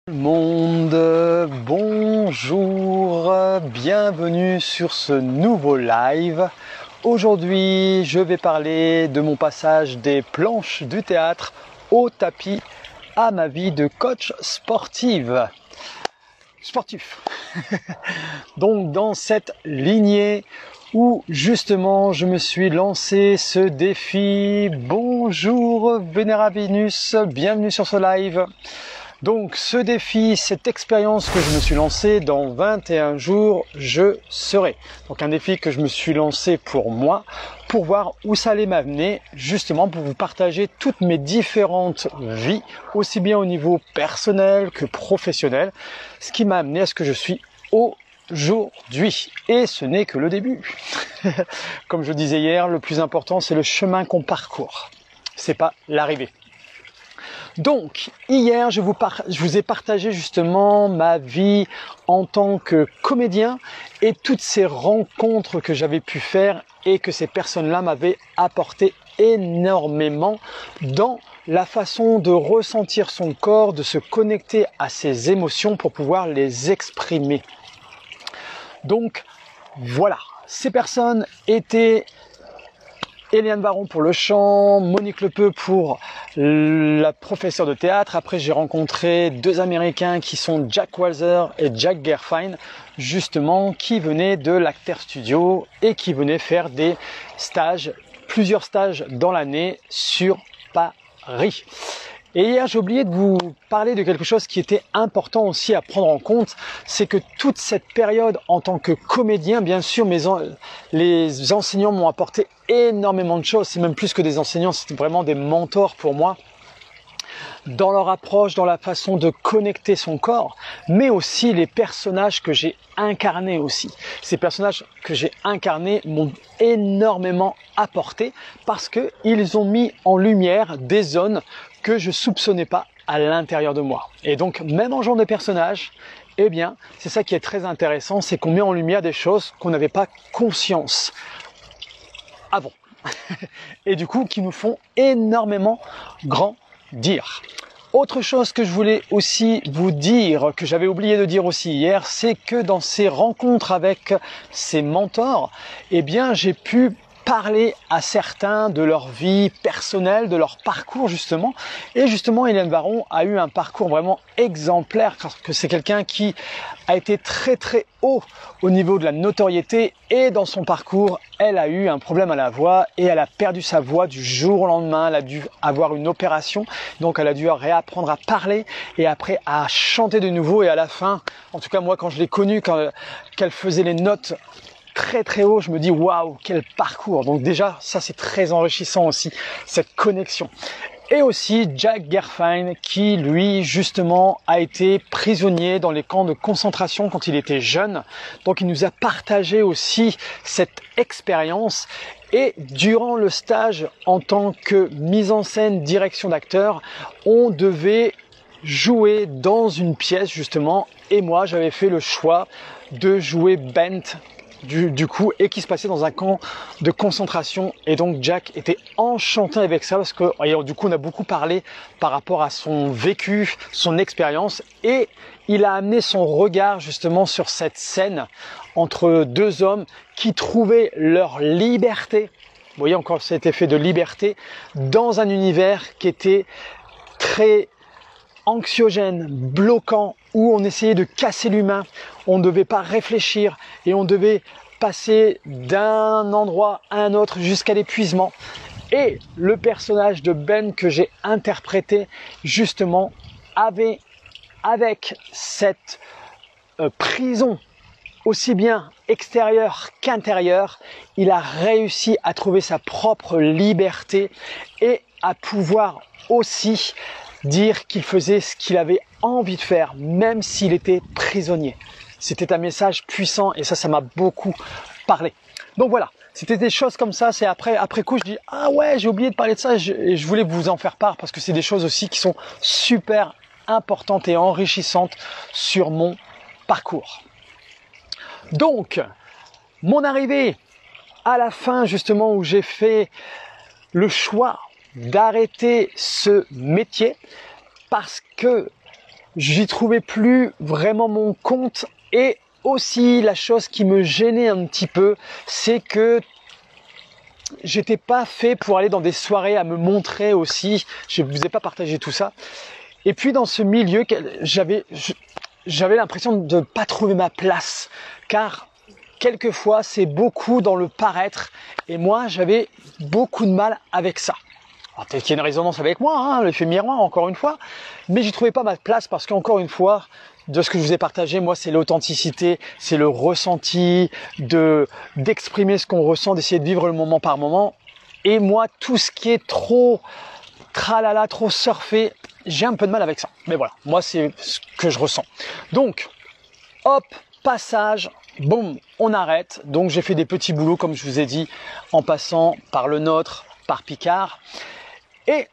Monde, bonjour, bienvenue sur ce nouveau live. Aujourd'hui, je vais parler de mon passage des planches du théâtre au tapis à ma vie de coach sportif. Donc dans cette lignée où justement je me suis lancé ce défi. Bonjour Vénéra Vénus, bienvenue sur ce live. Donc ce défi, cette expérience que je me suis lancé, dans 21 jours, je serai. Donc un défi que je me suis lancé pour moi, pour voir où ça allait m'amener, justement pour vous partager toutes mes différentes vies, aussi bien au niveau personnel que professionnel, ce qui m'a amené à ce que je suis aujourd'hui. Et ce n'est que le début. Comme je disais hier, le plus important, c'est le chemin qu'on parcourt. C'est pas l'arrivée. Donc, hier, je vous ai partagé justement ma vie en tant que comédien et toutes ces rencontres que j'avais pu faire et que ces personnes-là m'avaient apporté énormément dans la façon de ressentir son corps, de se connecter à ses émotions pour pouvoir les exprimer. Donc, voilà, ces personnes étaient Eliane Baron pour le chant, Monique Lepeu pour la professeure de théâtre. Après, j'ai rencontré deux Américains qui sont Jack Walzer et Jack Gerfine, justement, qui venaient de l'Acter Studio et qui venaient faire des stages, plusieurs stages dans l'année sur Paris. Et hier, j'ai oublié de vous parler de quelque chose qui était important aussi à prendre en compte, c'est que toute cette période en tant que comédien, bien sûr, les enseignants m'ont apporté énormément de choses, c'est même plus que des enseignants, c'est vraiment des mentors pour moi, dans leur approche, dans la façon de connecter son corps, mais aussi les personnages que j'ai incarnés aussi. Ces personnages que j'ai incarnés m'ont énormément apporté parce qu'ils ont mis en lumière des zones que je soupçonnais pas à l'intérieur de moi. Et donc, même en genre de personnages, eh bien, c'est ça qui est très intéressant, c'est qu'on met en lumière des choses qu'on n'avait pas conscience avant. Et du coup, qui nous font énormément grandir. Autre chose que je voulais aussi vous dire, que j'avais oublié de dire aussi hier, c'est que dans ces rencontres avec ces mentors, eh bien, j'ai pu parler à certains de leur vie personnelle, de leur parcours justement. Et justement, Eliane Baron a eu un parcours vraiment exemplaire, parce que c'est quelqu'un qui a été très très haut au niveau de la notoriété et dans son parcours, elle a eu un problème à la voix et elle a perdu sa voix du jour au lendemain. Elle a dû avoir une opération, donc elle a dû réapprendre à parler et après à chanter de nouveau. Et à la fin, en tout cas moi quand je l'ai connue, qu'elle faisait les notes très très haut, je me dis waouh, quel parcours. Donc déjà ça c'est très enrichissant aussi, cette connexion. Et aussi Jack Gerfine qui lui justement a été prisonnier dans les camps de concentration quand il était jeune. Donc il nous a partagé aussi cette expérience. Et durant le stage en tant que mise en scène, direction d'acteur, on devait jouer dans une pièce justement. Et moi j'avais fait le choix de jouer Bent du coup, et qui se passait dans un camp de concentration. Et donc Jack était enchanté avec ça parce que du coup on a beaucoup parlé par rapport à son vécu, son expérience, et il a amené son regard justement sur cette scène entre deux hommes qui trouvaient leur liberté. Vous voyez encore cet effet de liberté dans un univers qui était très anxiogène, bloquant, où on essayait de casser l'humain, on ne devait pas réfléchir et on devait passer d'un endroit à un autre jusqu'à l'épuisement. Et le personnage de Ben que j'ai interprété justement avait, avec cette prison aussi bien extérieure qu'intérieure, il a réussi à trouver sa propre liberté et à pouvoir aussi dire qu'il faisait ce qu'il avait envie de faire, même s'il était prisonnier. C'était un message puissant et ça m'a beaucoup parlé. Donc voilà, c'était des choses comme ça. C'est après coup, je dis ah ouais, j'ai oublié de parler de ça et je voulais vous en faire part parce que c'est des choses aussi qui sont super importantes et enrichissantes sur mon parcours. Donc, mon arrivée à la fin justement où j'ai fait le choix d'arrêter ce métier parce que j'y trouvais plus vraiment mon compte. Et aussi la chose qui me gênait un petit peu, c'est que j'étais pas fait pour aller dans des soirées à me montrer aussi. Je ne vous ai pas partagé tout ça. Et puis dans ce milieu, j'avais l'impression de ne pas trouver ma place, car quelquefois c'est beaucoup dans le paraître, et moi j'avais beaucoup de mal avec ça. Alors peut-être qu'il y a une résonance avec moi, hein, l'effet miroir encore une fois, mais j'y trouvais pas ma place parce qu'encore une fois, de ce que je vous ai partagé, moi c'est l'authenticité, c'est le ressenti, d'exprimer ce qu'on ressent, d'essayer de vivre le moment par moment. Et moi, tout ce qui est trop tralala, trop surfé, j'ai un peu de mal avec ça. Mais voilà, moi c'est ce que je ressens. Donc, hop, passage, boum, on arrête. Donc j'ai fait des petits boulots, comme je vous ai dit, en passant par le nôtre, par Picard. Et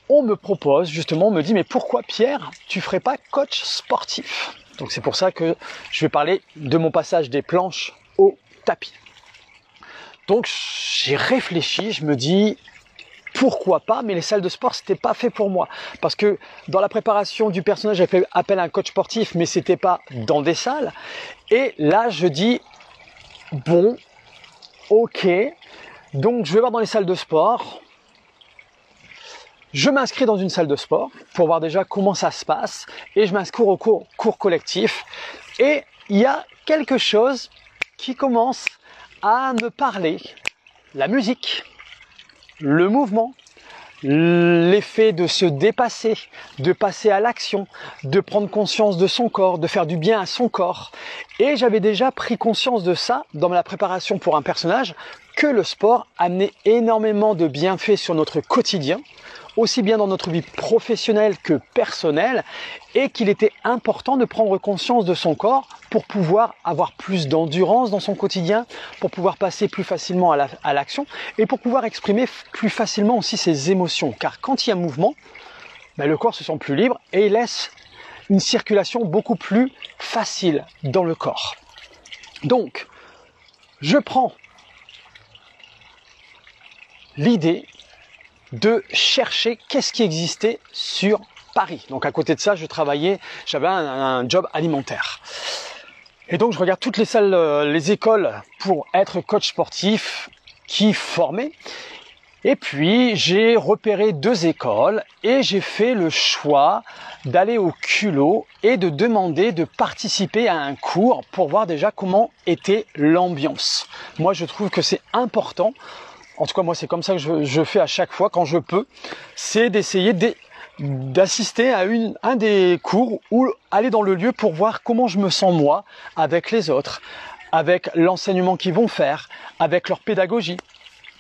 on me propose, justement, on me dit, mais pourquoi Pierre, tu ferais pas coach sportif? Donc c'est pour ça que je vais parler de mon passage des planches au tapis. Donc j'ai réfléchi, je me dis, pourquoi pas, mais les salles de sport, c'était pas fait pour moi. Parce que dans la préparation du personnage, j'ai fait appel à un coach sportif, mais c'était pas dans des salles. Et là, je dis, bon, ok, donc je vais voir dans les salles de sport. Je m'inscris dans une salle de sport pour voir déjà comment ça se passe, et je m'inscris au cours collectif. Et il y a quelque chose qui commence à me parler, la musique, le mouvement, l'effet de se dépasser, de passer à l'action, de prendre conscience de son corps, de faire du bien à son corps. Et j'avais déjà pris conscience de ça dans la préparation pour un personnage, que le sport amenait énormément de bienfaits sur notre quotidien, aussi bien dans notre vie professionnelle que personnelle, et qu'il était important de prendre conscience de son corps pour pouvoir avoir plus d'endurance dans son quotidien, pour pouvoir passer plus facilement à l'action, et pour pouvoir exprimer plus facilement aussi ses émotions. Car quand il y a mouvement, le corps se sent plus libre et il laisse une circulation beaucoup plus facile dans le corps. Donc, je prends l'idée de chercher qu'est-ce qui existait sur Paris. Donc à côté de ça, j'avais un job alimentaire. Et donc je regarde toutes les salles, les écoles pour être coach sportif qui formaient. Et puis j'ai repéré 2 écoles et j'ai fait le choix d'aller au culot et de demander de participer à un cours pour voir déjà comment était l'ambiance. Moi je trouve que c'est important. En tout cas, moi, c'est comme ça que je fais à chaque fois quand je peux, c'est d'essayer d'assister à un des cours ou aller dans le lieu pour voir comment je me sens moi, avec les autres, avec l'enseignement qu'ils vont faire, avec leur pédagogie.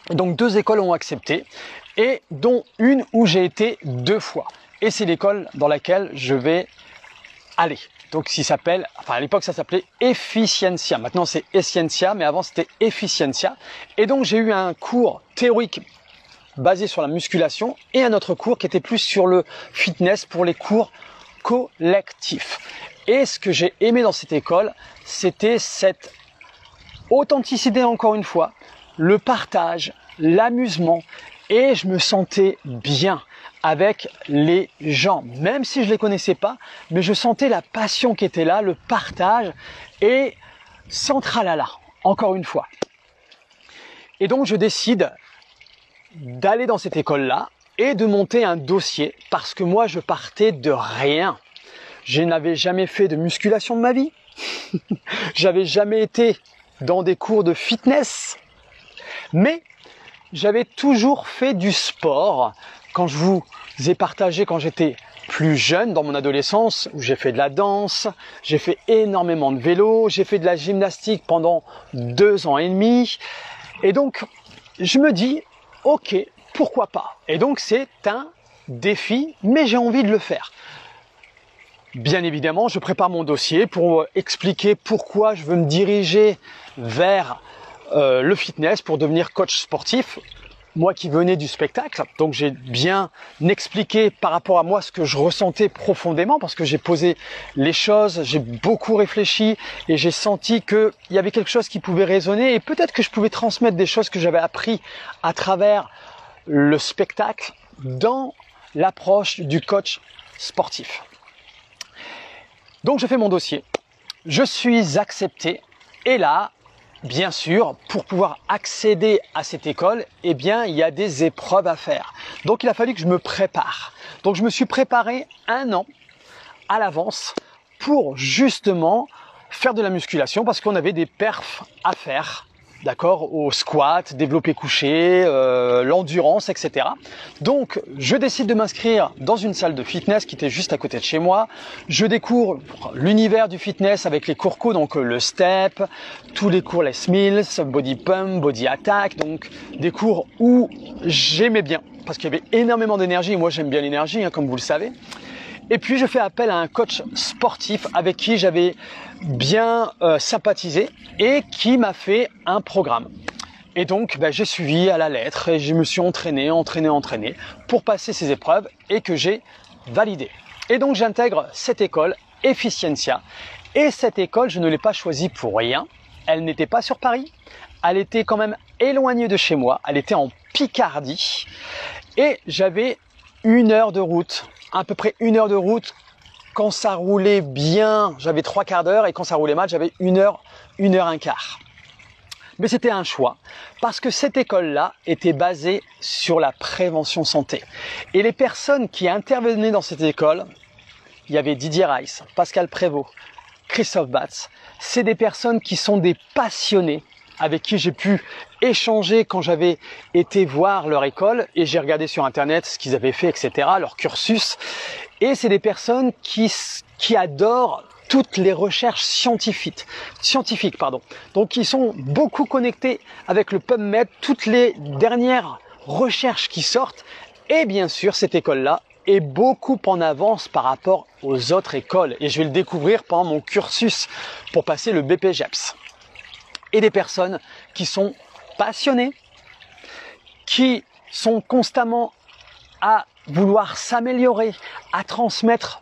Donc 2 écoles ont accepté, et dont une où j'ai été 2 fois. Et c'est l'école dans laquelle je vais aller. Donc à l'époque ça s'appelait Efficiencia, maintenant c'est Esciencia, mais avant c'était Efficiencia. Et donc j'ai eu un cours théorique basé sur la musculation et un autre cours qui était plus sur le fitness pour les cours collectifs. Et ce que j'ai aimé dans cette école, c'était cette authenticité encore une fois, le partage, l'amusement, et je me sentais bien avec les gens, même si je les connaissais pas, mais je sentais la passion qui était là, le partage, et sans tralala, encore une fois. Et donc je décide d'aller dans cette école-là et de monter un dossier, parce que moi je partais de rien. Je n'avais jamais fait de musculation de ma vie, j'avais jamais été dans des cours de fitness, mais j'avais toujours fait du sport. Quand je vous ai partagé quand j'étais plus jeune, dans mon adolescence, où j'ai fait de la danse, j'ai fait énormément de vélo, j'ai fait de la gymnastique pendant 2 ans et demi. Et donc, je me dis, ok, pourquoi pas? Et donc, c'est un défi, mais j'ai envie de le faire. Bien évidemment, je prépare mon dossier pour expliquer pourquoi je veux me diriger vers le fitness pour devenir coach sportif. Moi qui venais du spectacle, donc j'ai bien expliqué par rapport à moi ce que je ressentais profondément, parce que j'ai posé les choses, j'ai beaucoup réfléchi et j'ai senti qu'il y avait quelque chose qui pouvait résonner, et peut-être que je pouvais transmettre des choses que j'avais appris à travers le spectacle dans l'approche du coach sportif. Donc je fais mon dossier, je suis accepté et là, bien sûr, pour pouvoir accéder à cette école, eh bien, il y a des épreuves à faire. Donc il a fallu que je me prépare. Donc je me suis préparé 1 an à l'avance pour justement faire de la musculation parce qu'on avait des perfs à faire. D'accord, au squat, développé couché, l'endurance, etc. Donc, je décide de m'inscrire dans une salle de fitness qui était juste à côté de chez moi. Je découvre l'univers du fitness avec les cours co, donc le step, tous les cours les mills, body pump, body attack, donc des cours où j'aimais bien parce qu'il y avait énormément d'énergie. Et moi, j'aime bien l'énergie, comme vous le savez. Et puis, je fais appel à un coach sportif avec qui j'avais bien sympathisé et qui m'a fait un programme. Et donc, j'ai suivi à la lettre et je me suis entraîné pour passer ces épreuves et que j'ai validé. Et donc, j'intègre cette école Efficiencia. Et cette école, je ne l'ai pas choisie pour rien. Elle n'était pas sur Paris. Elle était quand même éloignée de chez moi. Elle était en Picardie. Et j'avais 1 heure de route, à peu près 1 heure de route. Quand ça roulait bien, j'avais 3/4 d'heure et quand ça roulait mal, j'avais 1 heure, 1 heure 1/4. Mais c'était un choix parce que cette école-là était basée sur la prévention santé. Et les personnes qui intervenaient dans cette école, il y avait Didier Rice, Pascal Prévost, Christophe Batz. C'est des personnes qui sont des passionnés avec qui j'ai pu échanger quand j'avais été voir leur école et j'ai regardé sur internet ce qu'ils avaient fait, etc., leur cursus. Et c'est des personnes qui adorent toutes les recherches scientifiques. Donc ils sont beaucoup connectés avec le PubMed, toutes les dernières recherches qui sortent. Et bien sûr, cette école-là est beaucoup en avance par rapport aux autres écoles. Et je vais le découvrir pendant mon cursus pour passer le BPJEPS. Et des personnes qui sont passionnées, qui sont constamment à vouloir s'améliorer, à transmettre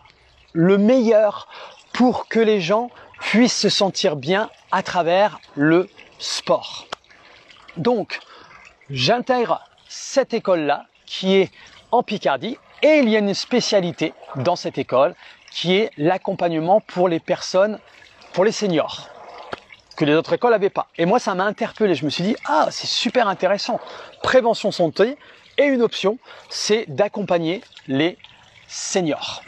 le meilleur pour que les gens puissent se sentir bien à travers le sport. Donc, j'intègre cette école-là qui est en Picardie et il y a une spécialité dans cette école qui est l'accompagnement pour les personnes, pour les seniors, que les autres écoles n'avaient pas. Et moi, ça m'a interpellé. Je me suis dit, c'est super intéressant. Prévention santé. Et une option, c'est d'accompagner les seniors.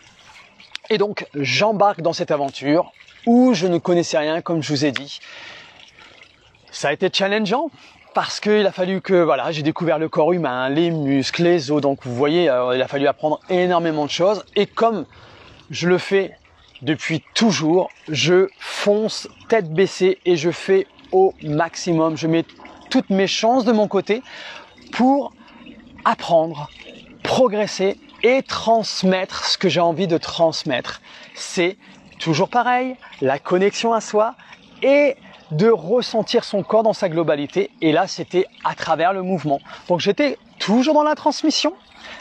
Et donc, j'embarque dans cette aventure où je ne connaissais rien, comme je vous ai dit. Ça a été challengeant parce qu'il a fallu que, j'ai découvert le corps humain, les muscles, les os. Donc, vous voyez, il a fallu apprendre énormément de choses. Et comme je le fais depuis toujours, je fonce tête baissée et je fais au maximum. Je mets toutes mes chances de mon côté pour apprendre, progresser et transmettre ce que j'ai envie de transmettre. C'est toujours pareil, la connexion à soi et de ressentir son corps dans sa globalité. Et là, c'était à travers le mouvement. Donc, j'étais toujours dans la transmission,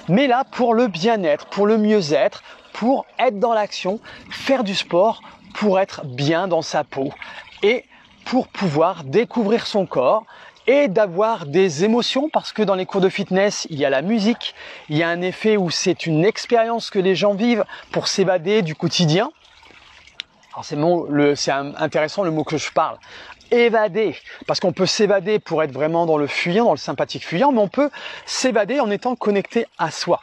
mais là, pour le bien-être, pour le mieux-être, pour être dans l'action, faire du sport, pour être bien dans sa peau et pour pouvoir découvrir son corps et d'avoir des émotions parce que dans les cours de fitness, il y a la musique, il y a un effet où c'est une expérience que les gens vivent pour s'évader du quotidien. Alors c'est intéressant le mot que je parle. Évader, parce qu'on peut s'évader pour être vraiment dans le fuyant, dans le sympathique fuyant, mais on peut s'évader en étant connecté à soi.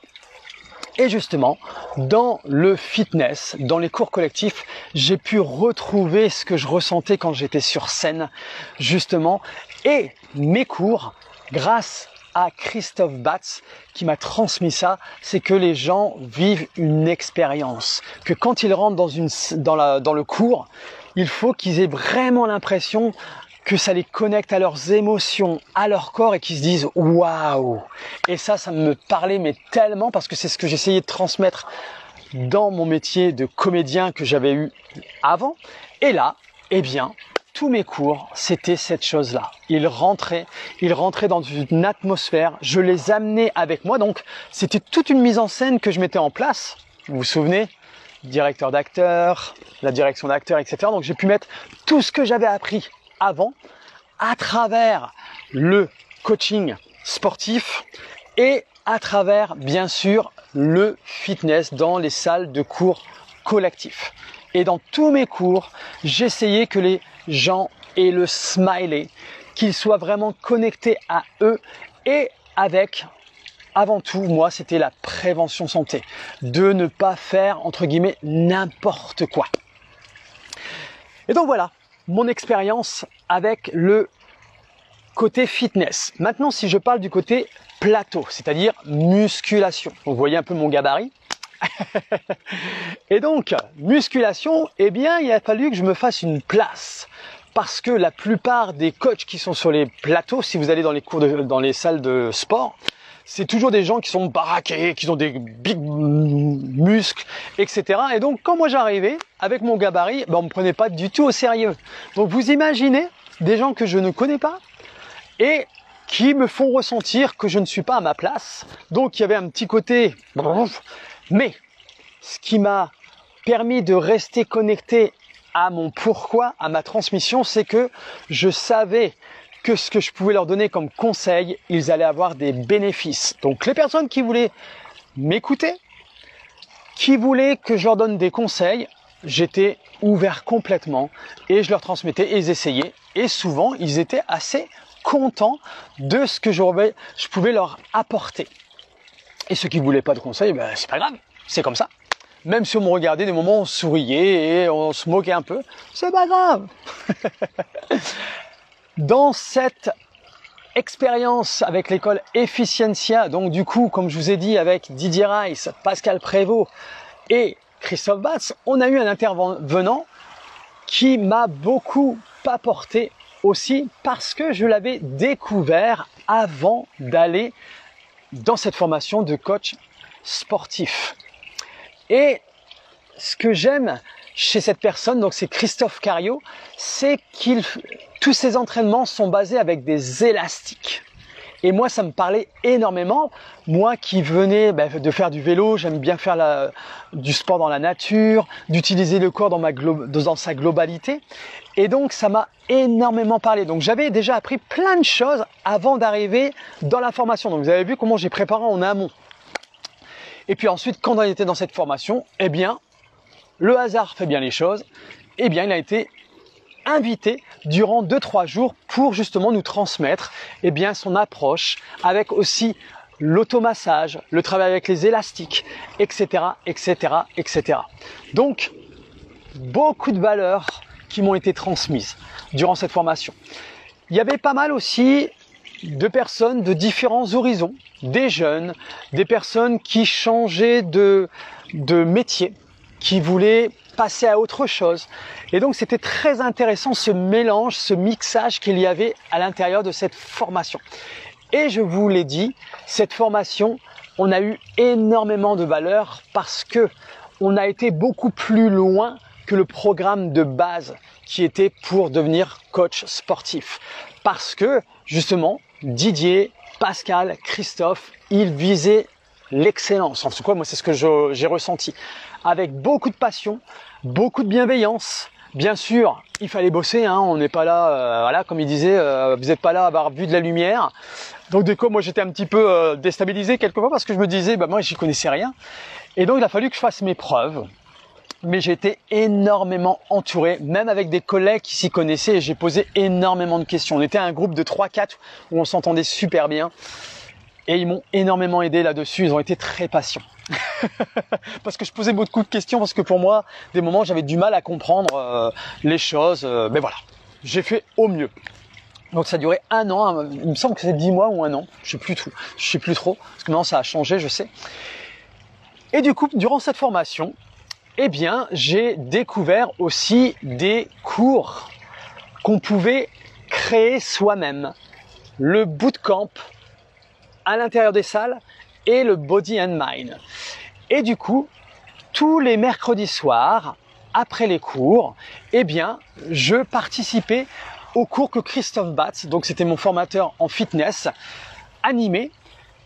Et justement, dans le fitness, dans les cours collectifs, j'ai pu retrouver ce que je ressentais quand j'étais sur scène, justement. Et mes cours, grâce à Christophe Batz, qui m'a transmis ça, c'est que les gens vivent une expérience. Que quand ils rentrent dans le cours, il faut qu'ils aient vraiment l'impression que ça les connecte à leurs émotions, à leur corps et qu'ils se disent « waouh !» Et ça me parlait mais tellement parce que c'est ce que j'essayais de transmettre dans mon métier de comédien que j'avais eu avant. Et là, eh bien, tous mes cours, c'était cette chose-là. Ils rentraient dans une atmosphère, je les amenais avec moi. Donc, c'était toute une mise en scène que je mettais en place. Vous vous souvenez ? Directeur d'acteurs, la direction d'acteurs, etc. Donc, j'ai pu mettre tout ce que j'avais appris avant, à travers le coaching sportif et à travers, bien sûr, le fitness dans les salles de cours collectifs. Et dans tous mes cours, j'essayais que les gens aient le smiley, qu'ils soient vraiment connectés à eux et avec, avant tout, moi, c'était la prévention santé. De ne pas faire, entre guillemets, n'importe quoi. Et donc voilà, mon expérience avec le côté fitness. Maintenant, si je parle du côté plateau, c'est-à-dire musculation. Donc, vous voyez un peu mon gabarit. Et donc, musculation, eh bien, il a fallu que je me fasse une place. Parce que la plupart des coachs qui sont sur les plateaux, si vous allez dans les cours dans les salles de sport, c'est toujours des gens qui sont baraqués, qui ont des big muscles, etc. Et donc, quand moi j'arrivais, avec mon gabarit, on me prenait pas du tout au sérieux. Donc, vous imaginez des gens que je ne connais pas et qui me font ressentir que je ne suis pas à ma place. Donc, il y avait un petit côté... Mais, ce qui m'a permis de rester connecté à mon pourquoi, à ma transmission, c'est que je savais que ce que je pouvais leur donner comme conseil, ils allaient avoir des bénéfices. Donc, les personnes qui voulaient m'écouter, qui voulaient que je leur donne des conseils, j'étais ouvert complètement et je leur transmettais et ils essayaient. Et souvent, ils étaient assez contents de ce que je pouvais leur apporter. Et ceux qui ne voulaient pas de conseils, ben, c'est pas grave, c'est comme ça. Même si on me regardait, des moments on souriait et on se moquait un peu, c'est pas grave. Dans cette expérience avec l'école Efficiencia, donc du coup, comme je vous ai dit, avec Didier Rice, Pascal Prévost et Christophe Batz, on a eu un intervenant qui m'a beaucoup apporté aussi parce que je l'avais découvert avant d'aller dans cette formation de coach sportif. Et ce que j'aime chez cette personne, donc c'est Christophe Cario, c'est tous ses entraînements sont basés avec des élastiques. Et moi, ça me parlait énormément. Moi qui venais de faire du vélo, j'aime bien faire du sport dans la nature, d'utiliser le corps dans sa globalité. Et donc, ça m'a énormément parlé. Donc, j'avais déjà appris plein de choses avant d'arriver dans la formation. Donc, vous avez vu comment j'ai préparé en amont. Et puis ensuite, quand on était dans cette formation, eh bien, le hasard fait bien les choses. Eh bien, il a été invité durant 2-3 jours pour justement nous transmettre eh bien, son approche avec aussi l'automassage, le travail avec les élastiques, etc., etc., etc. Donc, beaucoup de valeurs qui m'ont été transmises durant cette formation. Il y avait pas mal aussi de personnes de différents horizons, des jeunes, des personnes qui changeaient de métier, qui voulaient passer à autre chose. Et donc, c'était très intéressant ce mélange, ce mixage qu'il y avait à l'intérieur de cette formation. Et je vous l'ai dit, cette formation, on a eu énormément de valeur parce que on a été beaucoup plus loin que le programme de base qui était pour devenir coach sportif. Parce que, justement, Didier, Pascal, Christophe, ils visaient l'excellence. En tout cas, moi, c'est ce que j'ai ressenti. Avec beaucoup de passion, beaucoup de bienveillance. Bien sûr, il fallait bosser, hein, on n'est pas là, voilà, comme il disait, vous n'êtes pas là à avoir vu de la lumière. Donc, du coup, moi, j'étais un petit peu déstabilisé quelquefois parce que je me disais, moi, j'y connaissais rien. Et donc, il a fallu que je fasse mes preuves. Mais j'ai été énormément entouré, même avec des collègues qui s'y connaissaient et j'ai posé énormément de questions. On était un groupe de 3-4 où on s'entendait super bien et ils m'ont énormément aidé là-dessus, ils ont été très patients. Parce que je posais beaucoup de questions, parce que pour moi, des moments, j'avais du mal à comprendre les choses, mais voilà, j'ai fait au mieux. Donc ça a duré 1 an, il me semble que c'est 10 mois ou 1 an, je sais plus trop, parce que maintenant ça a changé, je sais. Et du coup, durant cette formation, eh bien, j'ai découvert aussi des cours qu'on pouvait créer soi-même. Le bootcamp à l'intérieur des salles et le Body and Mind. Et du coup, tous les mercredis soirs, après les cours, eh bien, je participais au cours que Christophe Batz, donc c'était mon formateur en fitness, animait.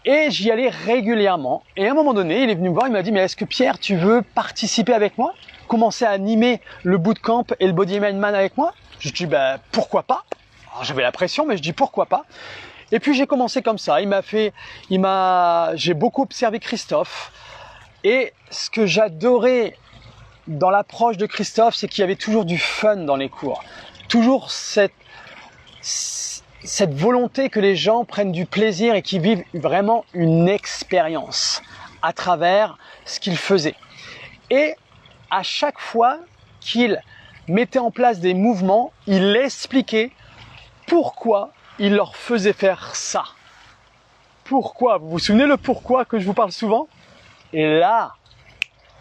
Et j'y allais régulièrement. Et à un moment donné, il est venu me voir, il m'a dit « Mais est-ce que Pierre, tu veux participer avec moi? Commencer à animer le bootcamp et le Body and Man avec moi ?» Je dis « Pourquoi pas ?» Alors, j'avais la pression, mais je dis « Pourquoi pas ?» Et puis j'ai commencé comme ça. J'ai beaucoup observé Christophe. Et ce que j'adorais dans l'approche de Christophe, c'est qu'il y avait toujours du fun dans les cours. Toujours cette volonté que les gens prennent du plaisir et qu'ils vivent vraiment une expérience à travers ce qu'il faisait. Et à chaque fois qu'il mettait en place des mouvements, il expliquait pourquoi il leur faisait faire ça. Pourquoi? Vous vous souvenez le pourquoi que je vous parle souvent? Et là,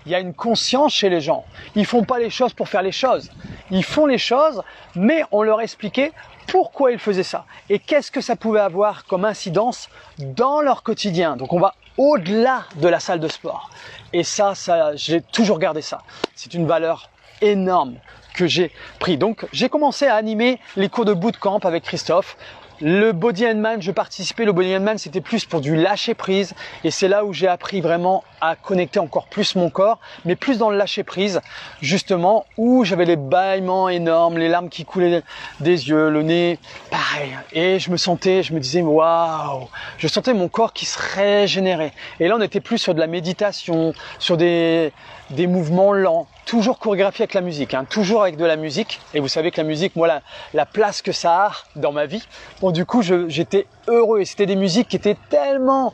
il y a une conscience chez les gens. Ils font pas les choses pour faire les choses. Ils font les choses, mais on leur expliquait pourquoi ils faisaient ça et qu'est-ce que ça pouvait avoir comme incidence dans leur quotidien. Donc on va au-delà de la salle de sport. Et ça j'ai toujours gardé ça. C'est une valeur énorme que j'ai pris. Donc j'ai commencé à animer les cours de bootcamp avec Christophe. Le Body and Mind, je participais. Le Body and Mind, c'était plus pour du lâcher prise. Et c'est là où j'ai appris vraiment à connecter encore plus mon corps, mais plus dans le lâcher prise, justement, où j'avais les bâillements énormes, les larmes qui coulaient des yeux, le nez, pareil. Et je me disais, waouh, je sentais mon corps qui se régénérait. Et là, on était plus sur de la méditation, sur des mouvements lents, toujours chorégraphiés avec la musique, hein, toujours avec de la musique. Et vous savez que la musique, moi, la place que ça a dans ma vie, bon, du coup, j'étais heureux. Et c'était des musiques qui étaient tellement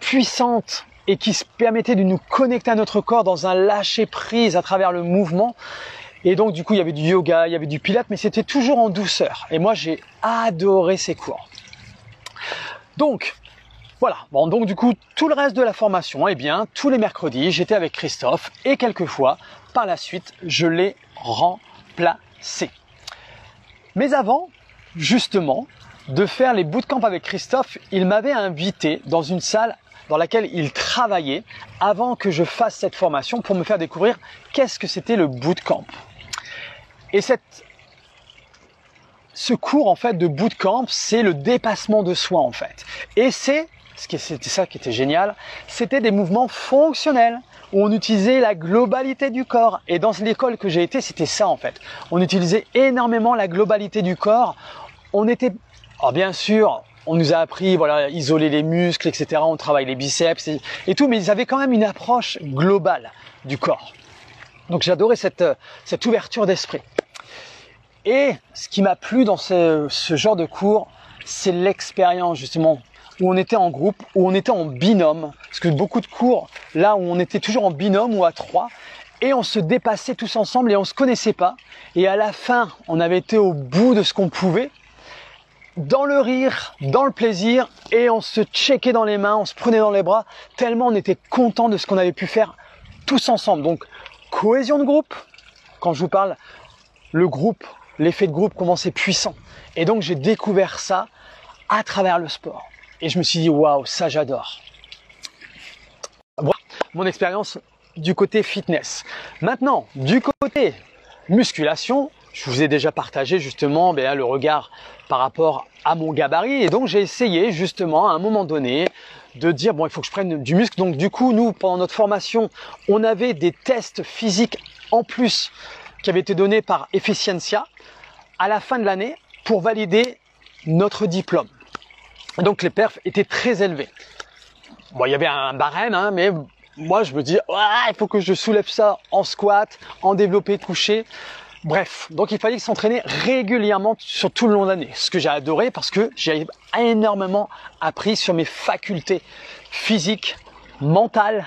puissantes et qui se permettaient de nous connecter à notre corps dans un lâcher-prise à travers le mouvement. Et donc, du coup, il y avait du yoga, il y avait du pilates, mais c'était toujours en douceur. Et moi, j'ai adoré ces cours. Donc, voilà. Bon, donc du coup, tout le reste de la formation, eh bien, tous les mercredis, j'étais avec Christophe et quelquefois, par la suite, je l'ai remplacé. Mais avant, justement, de faire les bootcamps avec Christophe, il m'avait invité dans une salle dans laquelle il travaillait avant que je fasse cette formation pour me faire découvrir qu'est-ce que c'était le bootcamp. Et ce cours en fait de bootcamp, c'est le dépassement de soi en fait. Et c'était ça qui était génial, c'était des mouvements fonctionnels où on utilisait la globalité du corps. Et dans l'école que j'ai été, c'était ça en fait. On utilisait énormément la globalité du corps. Alors bien sûr, on nous a appris, voilà, isoler les muscles, etc. On travaille les biceps et tout, mais ils avaient quand même une approche globale du corps. Donc j'adorais cette ouverture d'esprit. Et ce qui m'a plu dans ce genre de cours, c'est l'expérience justement, où on était en groupe, où on était en binôme. Parce que beaucoup de cours, là où on était toujours en binôme ou à trois, et on se dépassait tous ensemble et on se connaissait pas. Et à la fin, on avait été au bout de ce qu'on pouvait, dans le rire, dans le plaisir, et on se checkait dans les mains, on se prenait dans les bras, tellement on était content de ce qu'on avait pu faire tous ensemble. Donc, cohésion de groupe, quand je vous parle, le groupe, l'effet de groupe, comment c'est puissant. Et donc, j'ai découvert ça à travers le sport. Et je me suis dit, waouh, ça j'adore. Voilà mon expérience du côté fitness. Maintenant, du côté musculation, je vous ai déjà partagé justement le regard par rapport à mon gabarit. Et donc, j'ai essayé justement à un moment donné de dire, bon, il faut que je prenne du muscle. Donc, du coup, nous, pendant notre formation, on avait des tests physiques en plus qui avaient été donnés par Efficiencia à la fin de l'année pour valider notre diplôme. Donc les perfs étaient très élevés. Bon, il y avait un barème, hein, mais moi je me dis, il faut que je soulève ça en squat, en développé couché. Bref, donc il fallait s'entraîner régulièrement sur tout le long de l'année. Ce que j'ai adoré parce que j'ai énormément appris sur mes facultés physiques, mentales.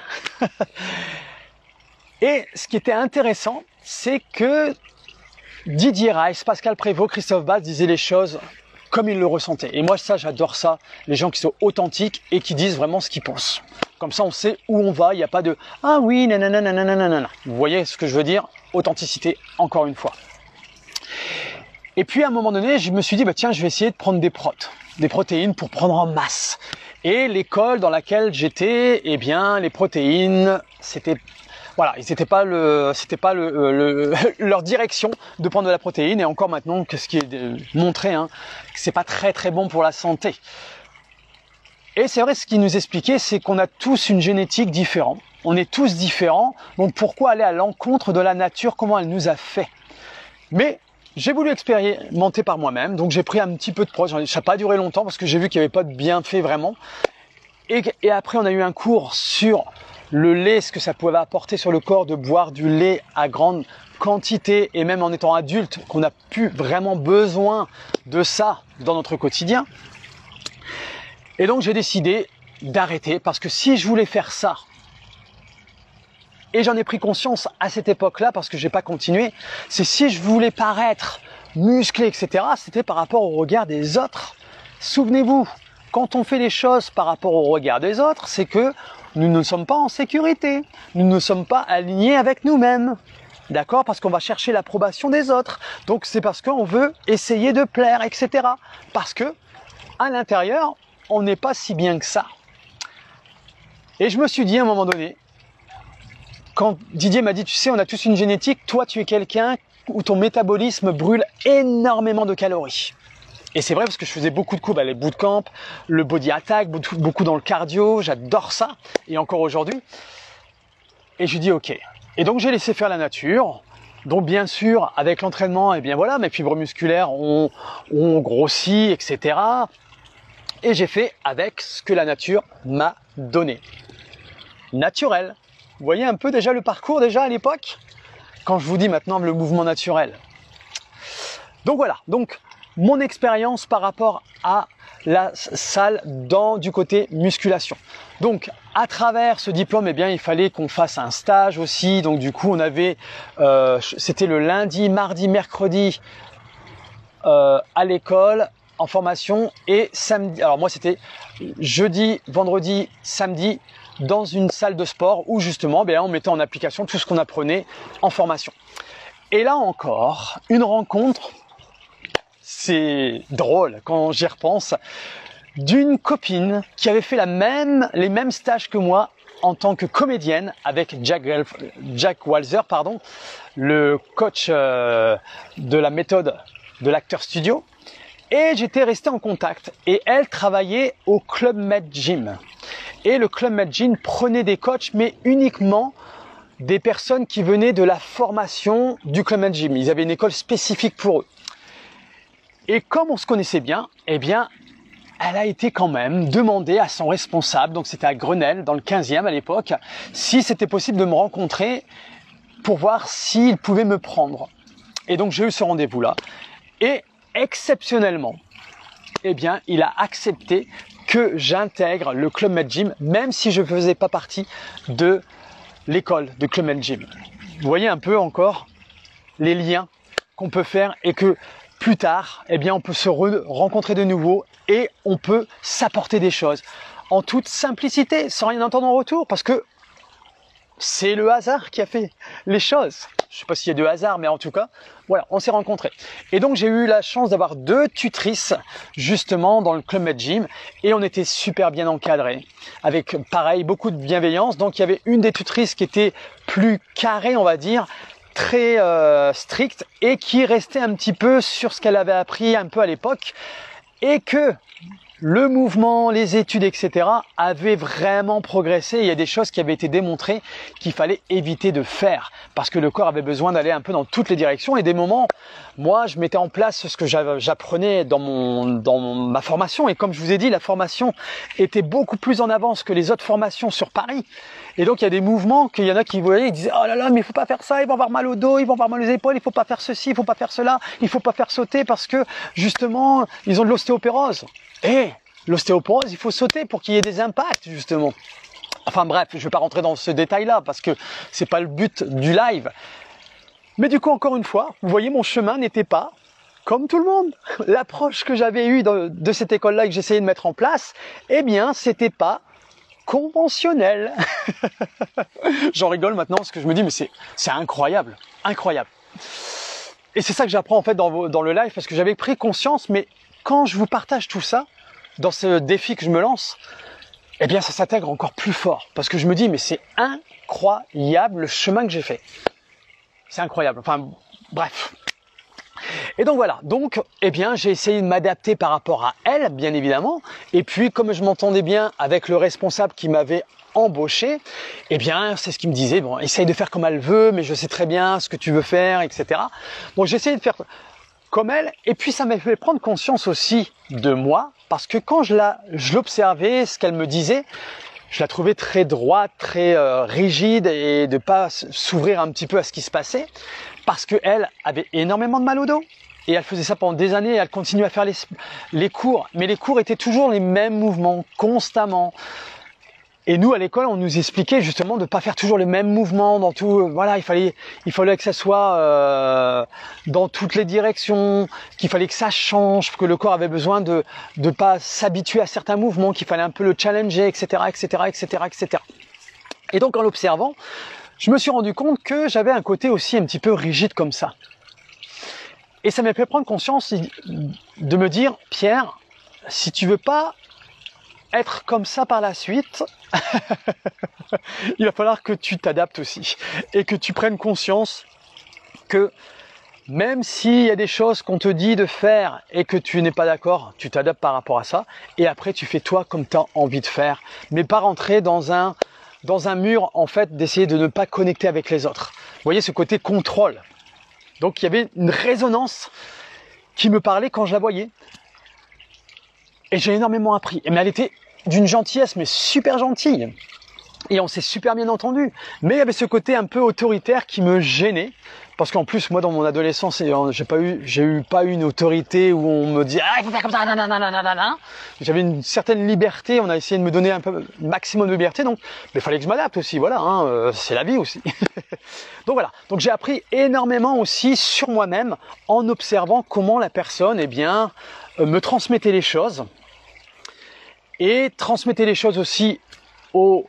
Et ce qui était intéressant, c'est que Didier Rice, Pascal Prévost, Christophe Basse disaient les choses comme ils le ressentaient. Et moi, ça, j'adore ça. Les gens qui sont authentiques et qui disent vraiment ce qu'ils pensent. Comme ça, on sait où on va. Il n'y a pas de « Ah oui, nanana, nanana, nanana ». Vous voyez ce que je veux dire? Authenticité, encore une fois. Et puis, à un moment donné, je me suis dit, tiens, je vais essayer de prendre des protéines pour prendre en masse. Et l'école dans laquelle j'étais, eh bien, les protéines, c'était leur direction de prendre de la protéine. Et encore maintenant, que ce qui est montré, que c'est pas très très bon pour la santé. Et c'est vrai, ce qu'ils nous expliquaient, c'est qu'on a tous une génétique différente. On est tous différents. Donc pourquoi aller à l'encontre de la nature, comment elle nous a fait? Mais j'ai voulu expérimenter par moi-même. Donc j'ai pris un petit peu de protéines. Ça n'a pas duré longtemps parce que j'ai vu qu'il n'y avait pas de bienfait vraiment. Et après, on a eu un cours sur le lait, ce que ça pouvait apporter sur le corps de boire du lait à grande quantité, et même en étant adulte, qu'on n'a plus vraiment besoin de ça dans notre quotidien. Et donc j'ai décidé d'arrêter, parce que si je voulais faire ça, et j'en ai pris conscience à cette époque-là, parce que j'ai pas continué, c'est si je voulais paraître musclé, etc., c'était par rapport au regard des autres. Souvenez-vous, quand on fait les choses par rapport au regard des autres, c'est que nous ne sommes pas en sécurité, nous ne sommes pas alignés avec nous-mêmes. D'accord? Parce qu'on va chercher l'approbation des autres. Donc c'est parce qu'on veut essayer de plaire, etc. Parce que à l'intérieur, on n'est pas si bien que ça. Et je me suis dit à un moment donné, quand Didier m'a dit, tu sais, on a tous une génétique, toi tu es quelqu'un où ton métabolisme brûle énormément de calories. Et c'est vrai parce que je faisais beaucoup de coups, les bootcamps, le body attack, beaucoup dans le cardio, j'adore ça, et encore aujourd'hui. Et je dis ok. Et donc j'ai laissé faire la nature. Donc bien sûr, avec l'entraînement, et bien voilà, mes fibres musculaires ont grossi, etc. Et j'ai fait avec ce que la nature m'a donné. Naturel. Vous voyez un peu déjà le parcours déjà à l'époque? Quand je vous dis maintenant le mouvement naturel. Donc voilà, donc mon expérience par rapport à la salle du côté musculation. Donc à travers ce diplôme, eh bien il fallait qu'on fasse un stage aussi. Donc du coup on avait, c'était le lundi, mardi, mercredi à l'école en formation, et samedi. Alors moi c'était jeudi, vendredi, samedi dans une salle de sport où justement on mettait en application tout ce qu'on apprenait en formation. Et là encore, une rencontre, c'est drôle quand j'y repense, d'une copine qui avait fait les mêmes stages que moi en tant que comédienne avec Jack Walzer, le coach de la méthode de l'acteur studio. Et j'étais resté en contact, et elle travaillait au Club Med Gym. Et le Club Med Gym prenait des coachs, mais uniquement des personnes qui venaient de la formation du Club Med Gym. Ils avaient une école spécifique pour eux. Et comme on se connaissait bien, eh bien, elle a été quand même demandée à son responsable, donc c'était à Grenelle, dans le 15e à l'époque, si c'était possible de me rencontrer pour voir s'il pouvait me prendre. Et donc j'ai eu ce rendez-vous-là. Et exceptionnellement, eh bien, il a accepté que j'intègre le Club Med Gym, même si je ne faisais pas partie de l'école de Club Med Gym. Vous voyez un peu encore les liens qu'on peut faire, et que plus tard, eh bien, on peut se rencontrer de nouveau et on peut s'apporter des choses en toute simplicité, sans rien entendre en retour, parce que c'est le hasard qui a fait les choses. Je sais pas s'il y a de hasard, mais en tout cas, voilà, on s'est rencontrés. Et donc, j'ai eu la chance d'avoir 2 tutrices, justement, dans le Club Med Gym, et on était super bien encadrés, avec, pareil, beaucoup de bienveillance. Donc, il y avait une des tutrices qui était plus carrée, on va dire, très stricte, et qui restait un petit peu sur ce qu'elle avait appris un peu à l'époque, et que le mouvement, les études, etc. avaient vraiment progressé. Il y a des choses qui avaient été démontrées qu'il fallait éviter de faire, parce que le corps avait besoin d'aller un peu dans toutes les directions. Et des moments, moi, je mettais en place ce que j'apprenais dans ma formation. Et comme je vous ai dit, la formation était beaucoup plus en avance que les autres formations sur Paris. Et donc, il y a des mouvements qu'il y en a qui voyaient, ils disaient « Oh là là, mais il faut pas faire ça, ils vont avoir mal au dos, ils vont avoir mal aux épaules, il faut pas faire ceci, il faut pas faire cela, il faut pas faire sauter parce que, justement, ils ont de l'ostéoporose. » Et l'ostéoporose, il faut sauter pour qu'il y ait des impacts, justement. Enfin bref, je ne vais pas rentrer dans ce détail-là parce que c'est pas le but du live. Mais du coup, encore une fois, vous voyez, mon chemin n'était pas comme tout le monde. L'approche que j'avais eue de cette école-là et que j'essayais de mettre en place, eh bien, c'était pas conventionnel. J'en rigole maintenant parce que je me dis, mais c'est incroyable, incroyable. Et c'est ça que j'apprends en fait dans le live, parce que j'avais pris conscience, mais quand je vous partage tout ça, dans ce défi que je me lance, eh bien ça s'intègre encore plus fort. Parce que je me dis, mais c'est incroyable le chemin que j'ai fait. C'est incroyable. Enfin, bref. Et donc voilà. Donc, eh bien, j'ai essayé de m'adapter par rapport à elle, bien évidemment. Et puis, comme je m'entendais bien avec le responsable qui m'avait embauché, eh bien, c'est ce qu'il me disait. Bon, essaye de faire comme elle veut, mais je sais très bien ce que tu veux faire, etc. Donc, j'ai essayé de faire comme elle, et puis ça m'a fait prendre conscience aussi de moi, parce que quand je l'observais, ce qu'elle me disait, je la trouvais très droite, très rigide et de pas s'ouvrir un petit peu à ce qui se passait parce qu'elle avait énormément de mal au dos. Et elle faisait ça pendant des années et elle continue à faire les cours. Mais les cours étaient toujours les mêmes mouvements, constamment. Et nous, à l'école, on nous expliquait justement de ne pas faire toujours les mêmes mouvements dans tout. Voilà, il fallait que ça soit dans toutes les directions, qu'il fallait que ça change, que le corps avait besoin de pas s'habituer à certains mouvements, qu'il fallait un peu le challenger, etc., etc., etc., etc. Et donc, en l'observant, je me suis rendu compte que j'avais un côté aussi un petit peu rigide comme ça. Et ça m'a fait prendre conscience de me dire, Pierre, si tu veux pas être comme ça par la suite, il va falloir que tu t'adaptes aussi et que tu prennes conscience que même s'il y a des choses qu'on te dit de faire et que tu n'es pas d'accord, tu t'adaptes par rapport à ça et après tu fais toi comme tu as envie de faire, mais pas rentrer dans un mur en fait d'essayer de ne pas connecter avec les autres. Vous voyez ce côté contrôle. Donc il y avait une résonance qui me parlait quand je la voyais. Et j'ai énormément appris. Mais elle était d'une gentillesse, mais super gentille. Et on s'est super bien entendu. Mais il y avait ce côté un peu autoritaire qui me gênait. Parce qu'en plus, moi, dans mon adolescence, j'ai pas eu une autorité où on me dit, ah, il faut faire comme ça, nanana. J'avais une certaine liberté. On a essayé de me donner un maximum de liberté. Donc, mais il fallait que je m'adapte aussi. Voilà, hein, c'est la vie aussi. Donc voilà. Donc j'ai appris énormément aussi sur moi-même en observant comment la personne, me transmettait les choses et transmettait les choses aussi aux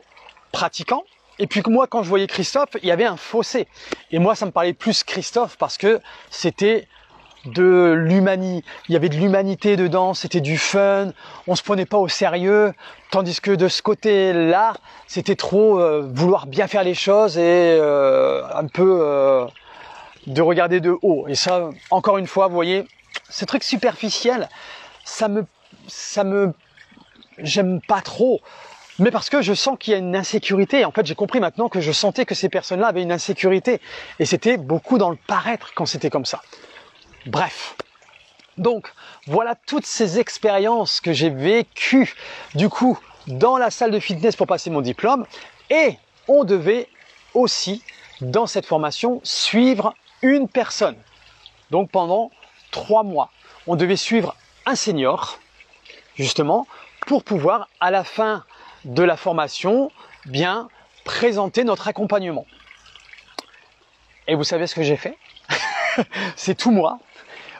pratiquants. Et puis que moi, quand je voyais Christophe, il y avait un fossé. Et moi, ça me parlait plus Christophe parce que c'était de l'humanité. Il y avait de l'humanité dedans, c'était du fun. On se prenait pas au sérieux. Tandis que de ce côté-là, c'était trop vouloir bien faire les choses et un peu de regarder de haut. Et ça, encore une fois, vous voyez, ce truc superficiel, j'aime pas trop. Mais parce que je sens qu'il y a une insécurité. En fait, j'ai compris maintenant que je sentais que ces personnes-là avaient une insécurité. Et c'était beaucoup dans le paraître quand c'était comme ça. Bref. Donc, voilà toutes ces expériences que j'ai vécues, du coup, dans la salle de fitness pour passer mon diplôme. Et on devait aussi, dans cette formation, suivre une personne. Donc, pendant 3 mois, on devait suivre un senior, justement, pour pouvoir, à la fin de la formation, bien présenter notre accompagnement. Et vous savez ce que j'ai fait? C'est tout moi.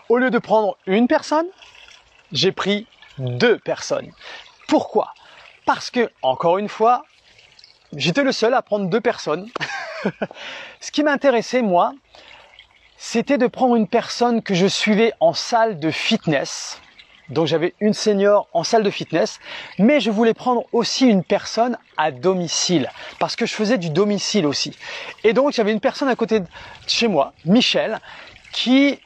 Au lieu de prendre une personne, j'ai pris 2 personnes. Pourquoi? Parce que, encore une fois, j'étais le seul à prendre 2 personnes. Ce qui m'intéressait, moi, c'était de prendre une personne que je suivais en salle de fitness. Donc j'avais une senior en salle de fitness, mais je voulais prendre aussi une personne à domicile, parce que je faisais du domicile aussi. Et donc j'avais une personne à côté de chez moi, Michel, qui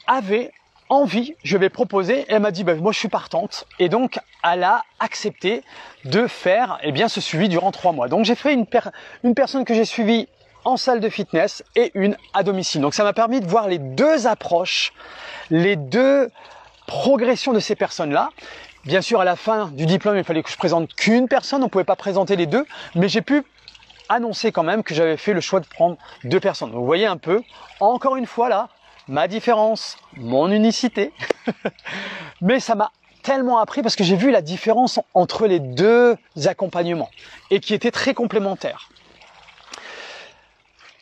avait envie, je lui ai proposé, et elle m'a dit, moi je suis partante. Et donc elle a accepté de faire ce suivi durant 3 mois. Donc j'ai fait une personne que j'ai suivie en salle de fitness et une à domicile. Donc ça m'a permis de voir les 2 approches, les 2 progression de ces personnes-là. Bien sûr, à la fin du diplôme, il fallait que je présente qu'une personne, on ne pouvait pas présenter les 2, mais j'ai pu annoncer quand même que j'avais fait le choix de prendre 2 personnes. Donc, vous voyez un peu, encore une fois là, ma différence, mon unicité, mais ça m'a tellement appris parce que j'ai vu la différence entre les 2 accompagnements et qui étaient très complémentaires.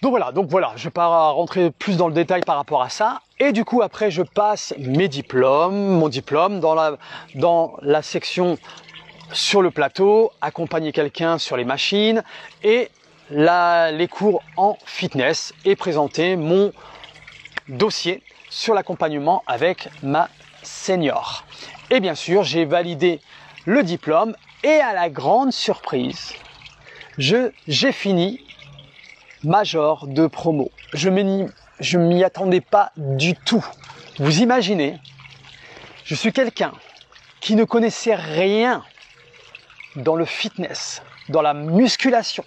Donc voilà, je ne vais pas rentrer plus dans le détail par rapport à ça. Et du coup, après, je passe mon diplôme dans la section sur le plateau, accompagner quelqu'un sur les machines et les cours en fitness et présenter mon dossier sur l'accompagnement avec ma senior. Et bien sûr, j'ai validé le diplôme et à la grande surprise, j'ai fini major de promo. Je m'y attendais pas du tout. Vous imaginez, je suis quelqu'un qui ne connaissait rien dans le fitness, dans la musculation.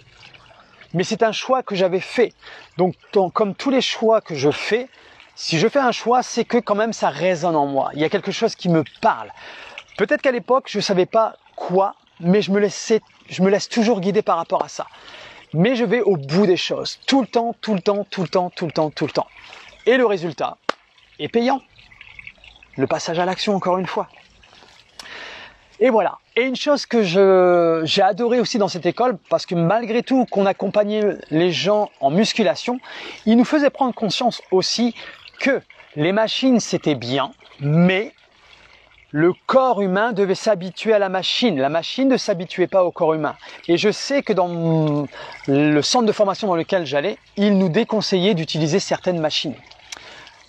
Mais c'est un choix que j'avais fait. Donc, comme tous les choix que je fais, si je fais un choix, c'est que quand même ça résonne en moi. Il y a quelque chose qui me parle. Peut-être qu'à l'époque, je ne savais pas quoi mais je me laisse toujours guider par rapport à ça. Mais je vais au bout des choses, tout le temps. Et le résultat est payant. Le passage à l'action, encore une fois. Et voilà. Et une chose que j'ai adoré aussi dans cette école, parce que malgré tout qu'on accompagnait les gens en musculation, ils nous faisaient prendre conscience aussi que les machines c'était bien, mais le corps humain devait s'habituer à la machine. La machine ne s'habituait pas au corps humain. Et je sais que dans le centre de formation dans lequel j'allais, ils nous déconseillaient d'utiliser certaines machines.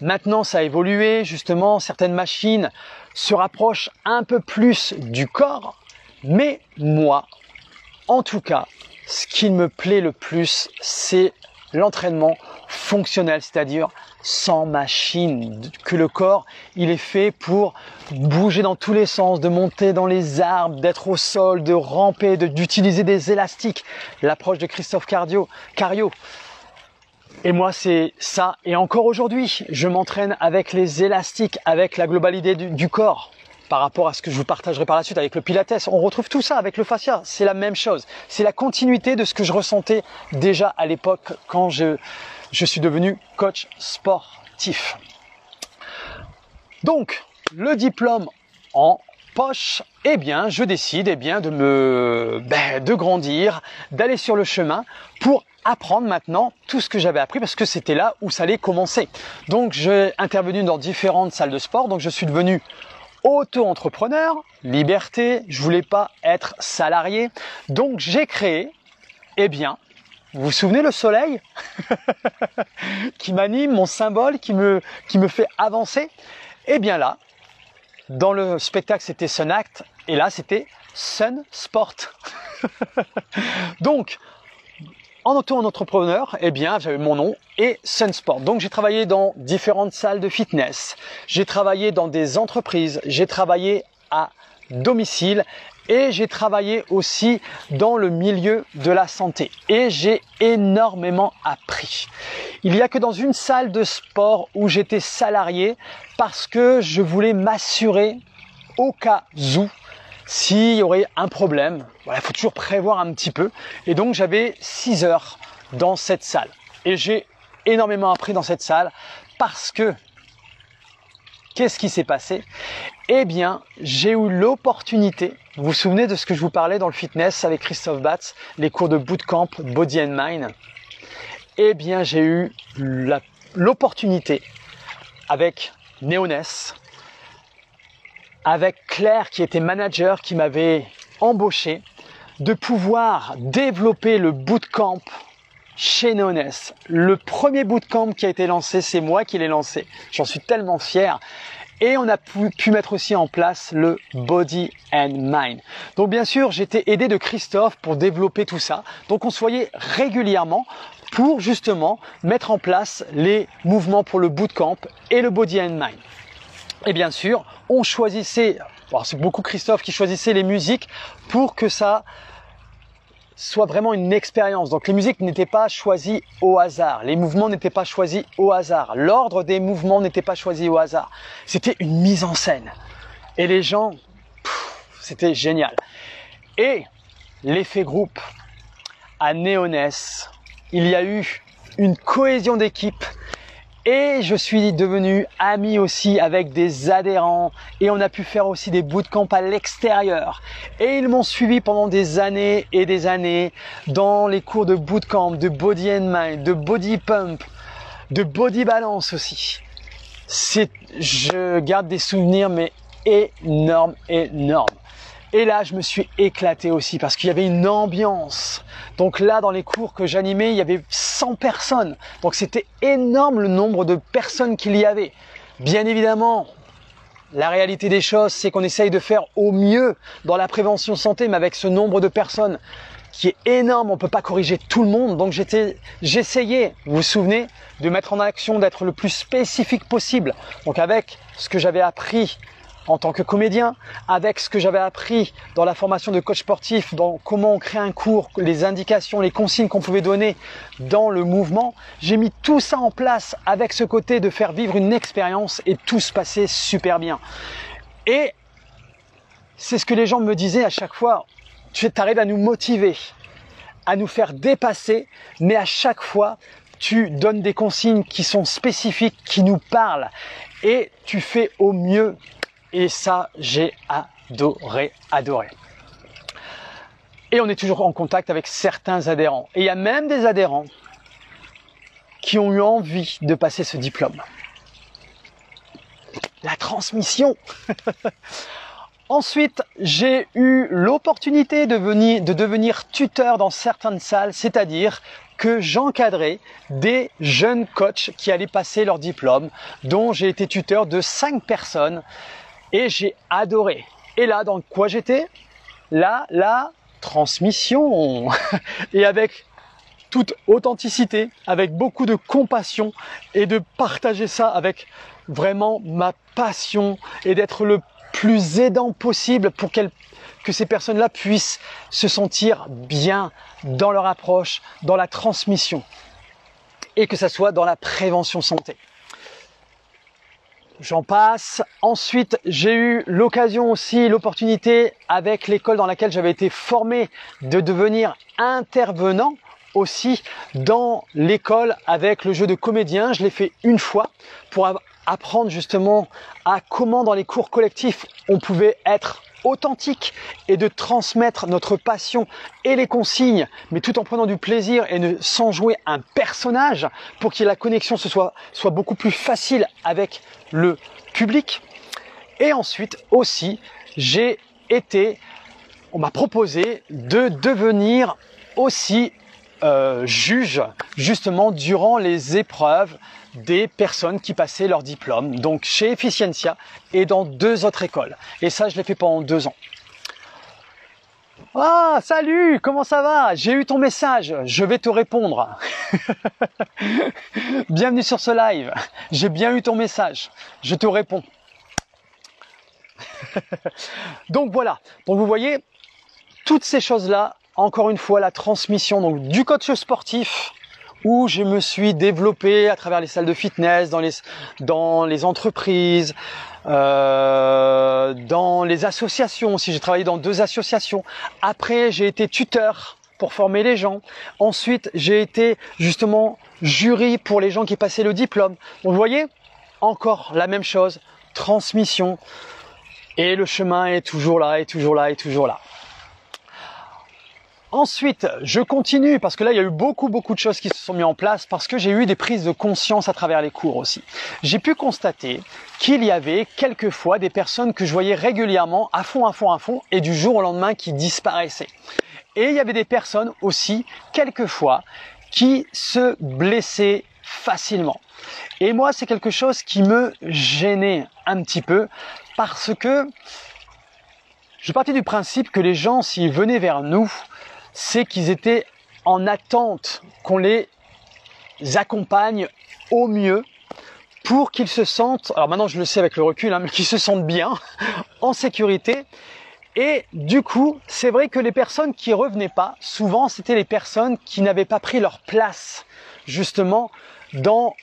Maintenant, ça a évolué, justement, certaines machines se rapprochent un peu plus du corps, mais moi, en tout cas, ce qui me plaît le plus, c'est l'entraînement fonctionnel, c'est-à-dire sans machine, que le corps, il est fait pour bouger dans tous les sens, de monter dans les arbres, d'être au sol, de ramper, d'utiliser des élastiques, l'approche de Christophe Cario. Et moi, c'est ça. Et encore aujourd'hui, je m'entraîne avec les élastiques, avec la globalité du corps, par rapport à ce que je vous partagerai par la suite avec le Pilates. On retrouve tout ça avec le fascia. C'est la même chose. C'est la continuité de ce que je ressentais déjà à l'époque quand je suis devenu coach sportif. Donc, le diplôme en poche, eh bien, je décide de grandir, d'aller sur le chemin pour apprendre maintenant tout ce que j'avais appris parce que c'était là où ça allait commencer. Donc, j'ai intervenu dans différentes salles de sport. Donc, je suis devenu auto-entrepreneur, liberté. Je voulais pas être salarié. Donc, j'ai créé, vous vous souvenez le soleil qui m'anime, mon symbole qui me fait avancer? Eh bien là, dans le spectacle, c'était Sun Act et là, c'était Sun Sport. Donc, en auto-entrepreneur, j'avais mon nom et Sun Sport. Donc, j'ai travaillé dans différentes salles de fitness. J'ai travaillé dans des entreprises. J'ai travaillé à domicile et j'ai travaillé aussi dans le milieu de la santé. Et j'ai énormément appris. Il n'y a que dans une salle de sport où j'étais salarié parce que je voulais m'assurer au cas où s'il y aurait un problème. Voilà, il faut toujours prévoir un petit peu. Et donc, j'avais 6 heures dans cette salle. Et j'ai énormément appris dans cette salle parce que, qu'est-ce qui s'est passé? Eh bien, j'ai eu l'opportunité, vous vous souvenez de ce que je vous parlais dans le fitness avec Christophe Batz, les cours de bootcamp Body and Mind? Eh bien, j'ai eu l'opportunité avec Néonès, avec Claire qui était manager, qui m'avait embauché, de pouvoir développer le bootcamp chez Néonès. Le premier bootcamp qui a été lancé, c'est moi qui l'ai lancé. J'en suis tellement fier. Et on a pu mettre aussi en place le Body and Mind. Donc bien sûr, j'étais aidé de Christophe pour développer tout ça. Donc on se voyait régulièrement pour justement mettre en place les mouvements pour le bootcamp et le Body and Mind. Et bien sûr, on choisissait, c'est beaucoup Christophe qui choisissait les musiques pour que ça soit vraiment une expérience. Donc les musiques n'étaient pas choisies au hasard, les mouvements n'étaient pas choisis au hasard, l'ordre des mouvements n'était pas choisi au hasard. C'était une mise en scène. Et les gens, c'était génial. Et l'effet groupe à Néonès, il y a eu une cohésion d'équipe. Et je suis devenu ami aussi avec des adhérents et on a pu faire aussi des bootcamps à l'extérieur. Et ils m'ont suivi pendant des années et des années dans les cours de bootcamp, de body and mind, de body pump, de body balance aussi. Je garde des souvenirs mais énormes. Et là, je me suis éclaté aussi parce qu'il y avait une ambiance. Donc là, dans les cours que j'animais, il y avait 100 personnes. Donc c'était énorme le nombre de personnes qu'il y avait. Bien évidemment, la réalité des choses, c'est qu'on essaye de faire au mieux dans la prévention santé, mais avec ce nombre de personnes qui est énorme, on ne peut pas corriger tout le monde. Donc j'essayais, vous vous souvenez, de mettre en action, d'être le plus spécifique possible. Donc avec ce que j'avais appris en tant que comédien, avec ce que j'avais appris dans la formation de coach sportif, dans comment on crée un cours, les indications, les consignes qu'on pouvait donner dans le mouvement, j'ai mis tout ça en place avec ce côté de faire vivre une expérience et tout se passait super bien. Et c'est ce que les gens me disaient à chaque fois, tu arrives à nous motiver, à nous faire dépasser, mais à chaque fois, tu donnes des consignes qui sont spécifiques, qui nous parlent, et tu fais au mieux. Et ça, j'ai adoré. Et on est toujours en contact avec certains adhérents. Et il y a même des adhérents qui ont eu envie de passer ce diplôme. La transmission. Ensuite, j'ai eu l'opportunité de devenir tuteur dans certaines salles, c'est-à-dire que j'encadrais des jeunes coachs qui allaient passer leur diplôme, dont j'ai été tuteur de 5 personnes et j'ai adoré. Et là, dans quoi j'étais? Là, la transmission. Et avec toute authenticité, avec beaucoup de compassion et de partager ça avec vraiment ma passion et d'être le plus aidant possible pour que ces personnes-là puissent se sentir bien dans leur approche, dans la transmission et que ça soit dans la prévention santé. J'en passe. Ensuite, j'ai eu l'occasion aussi, l'opportunité avec l'école dans laquelle j'avais été formé de devenir intervenant aussi dans l'école avec le jeu de comédien. Je l'ai fait une fois pour apprendre justement à comment dans les cours collectifs on pouvait être authentique et de transmettre notre passion et les consignes, mais tout en prenant du plaisir et sans jouer un personnage pour que la connexion soit beaucoup plus facile avec le public. Et ensuite aussi, on m'a proposé de devenir aussi juge justement durant les épreuves des personnes qui passaient leur diplôme, donc chez Efficiencia et dans 2 autres écoles. Et ça, je l'ai fait pendant 2 ans. Ah, salut, comment ça va? J'ai eu ton message, je vais te répondre. Bienvenue sur ce live, j'ai bien eu ton message, je te réponds. Donc voilà, donc vous voyez, toutes ces choses-là, encore une fois, la transmission donc du coach sportif, où je me suis développé à travers les salles de fitness, dans les entreprises, dans les associations aussi. J'ai travaillé dans 2 associations. Après, j'ai été tuteur pour former les gens. Ensuite, j'ai été justement jury pour les gens qui passaient le diplôme. Donc, vous voyez, encore la même chose, transmission. Et le chemin est toujours là, et toujours là, et toujours là. Ensuite, je continue parce que là, il y a eu beaucoup de choses qui se sont mises en place parce que j'ai eu des prises de conscience à travers les cours aussi. J'ai pu constater qu'il y avait quelquefois des personnes que je voyais régulièrement à fond et du jour au lendemain qui disparaissaient. Et il y avait des personnes aussi, quelquefois, qui se blessaient facilement. Et moi, c'est quelque chose qui me gênait un petit peu parce que je partais du principe que les gens, s'ils venaient vers nous, c'est qu'ils étaient en attente qu'on les accompagne au mieux pour qu'ils se sentent, alors maintenant je le sais avec le recul, mais qu'ils se sentent bien, en sécurité. Et du coup, c'est vrai que les personnes qui revenaient pas, souvent c'était les personnes qui n'avaient pas pris leur place justement dans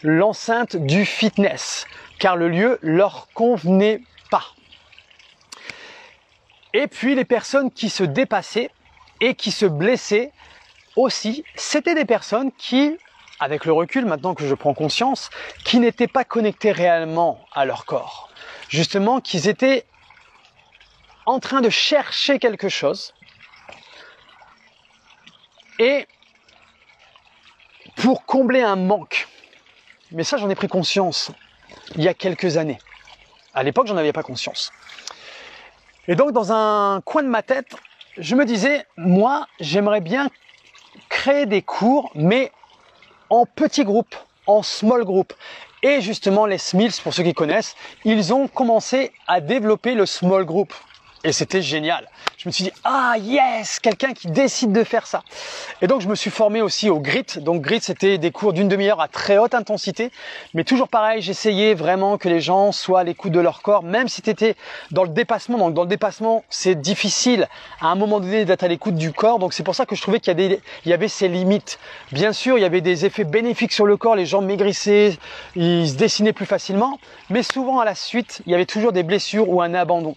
l'enceinte du fitness, car le lieu leur convenait pas. Et puis les personnes qui se dépassaient et qui se blessaient aussi, c'était des personnes qui, avec le recul maintenant que je prends conscience, qui n'étaient pas connectées réellement à leur corps. Justement, qu'ils étaient en train de chercher quelque chose et pour combler un manque. Mais ça, j'en ai pris conscience il y a quelques années. À l'époque, j'en avais pas conscience. Et donc, dans un coin de ma tête, je me disais, moi, j'aimerais bien créer des cours, mais en petits groupes, en small group. Et justement, les Smills, pour ceux qui connaissent, ils ont commencé à développer le small group. Et c'était génial. Je me suis dit, ah yes, quelqu'un qui décide de faire ça. Et donc, je me suis formé aussi au GRIT. Donc, GRIT, c'était des cours d'1 demi-heure à très haute intensité. Mais toujours pareil, j'essayais vraiment que les gens soient à l'écoute de leur corps, même si c'était dans le dépassement. Donc, dans le dépassement, c'est difficile à un moment donné d'être à l'écoute du corps. Donc, c'est pour ça que je trouvais qu'il y avait ces limites. Bien sûr, il y avait des effets bénéfiques sur le corps. Les gens maigrissaient, ils se dessinaient plus facilement. Mais souvent, à la suite, il y avait toujours des blessures ou un abandon.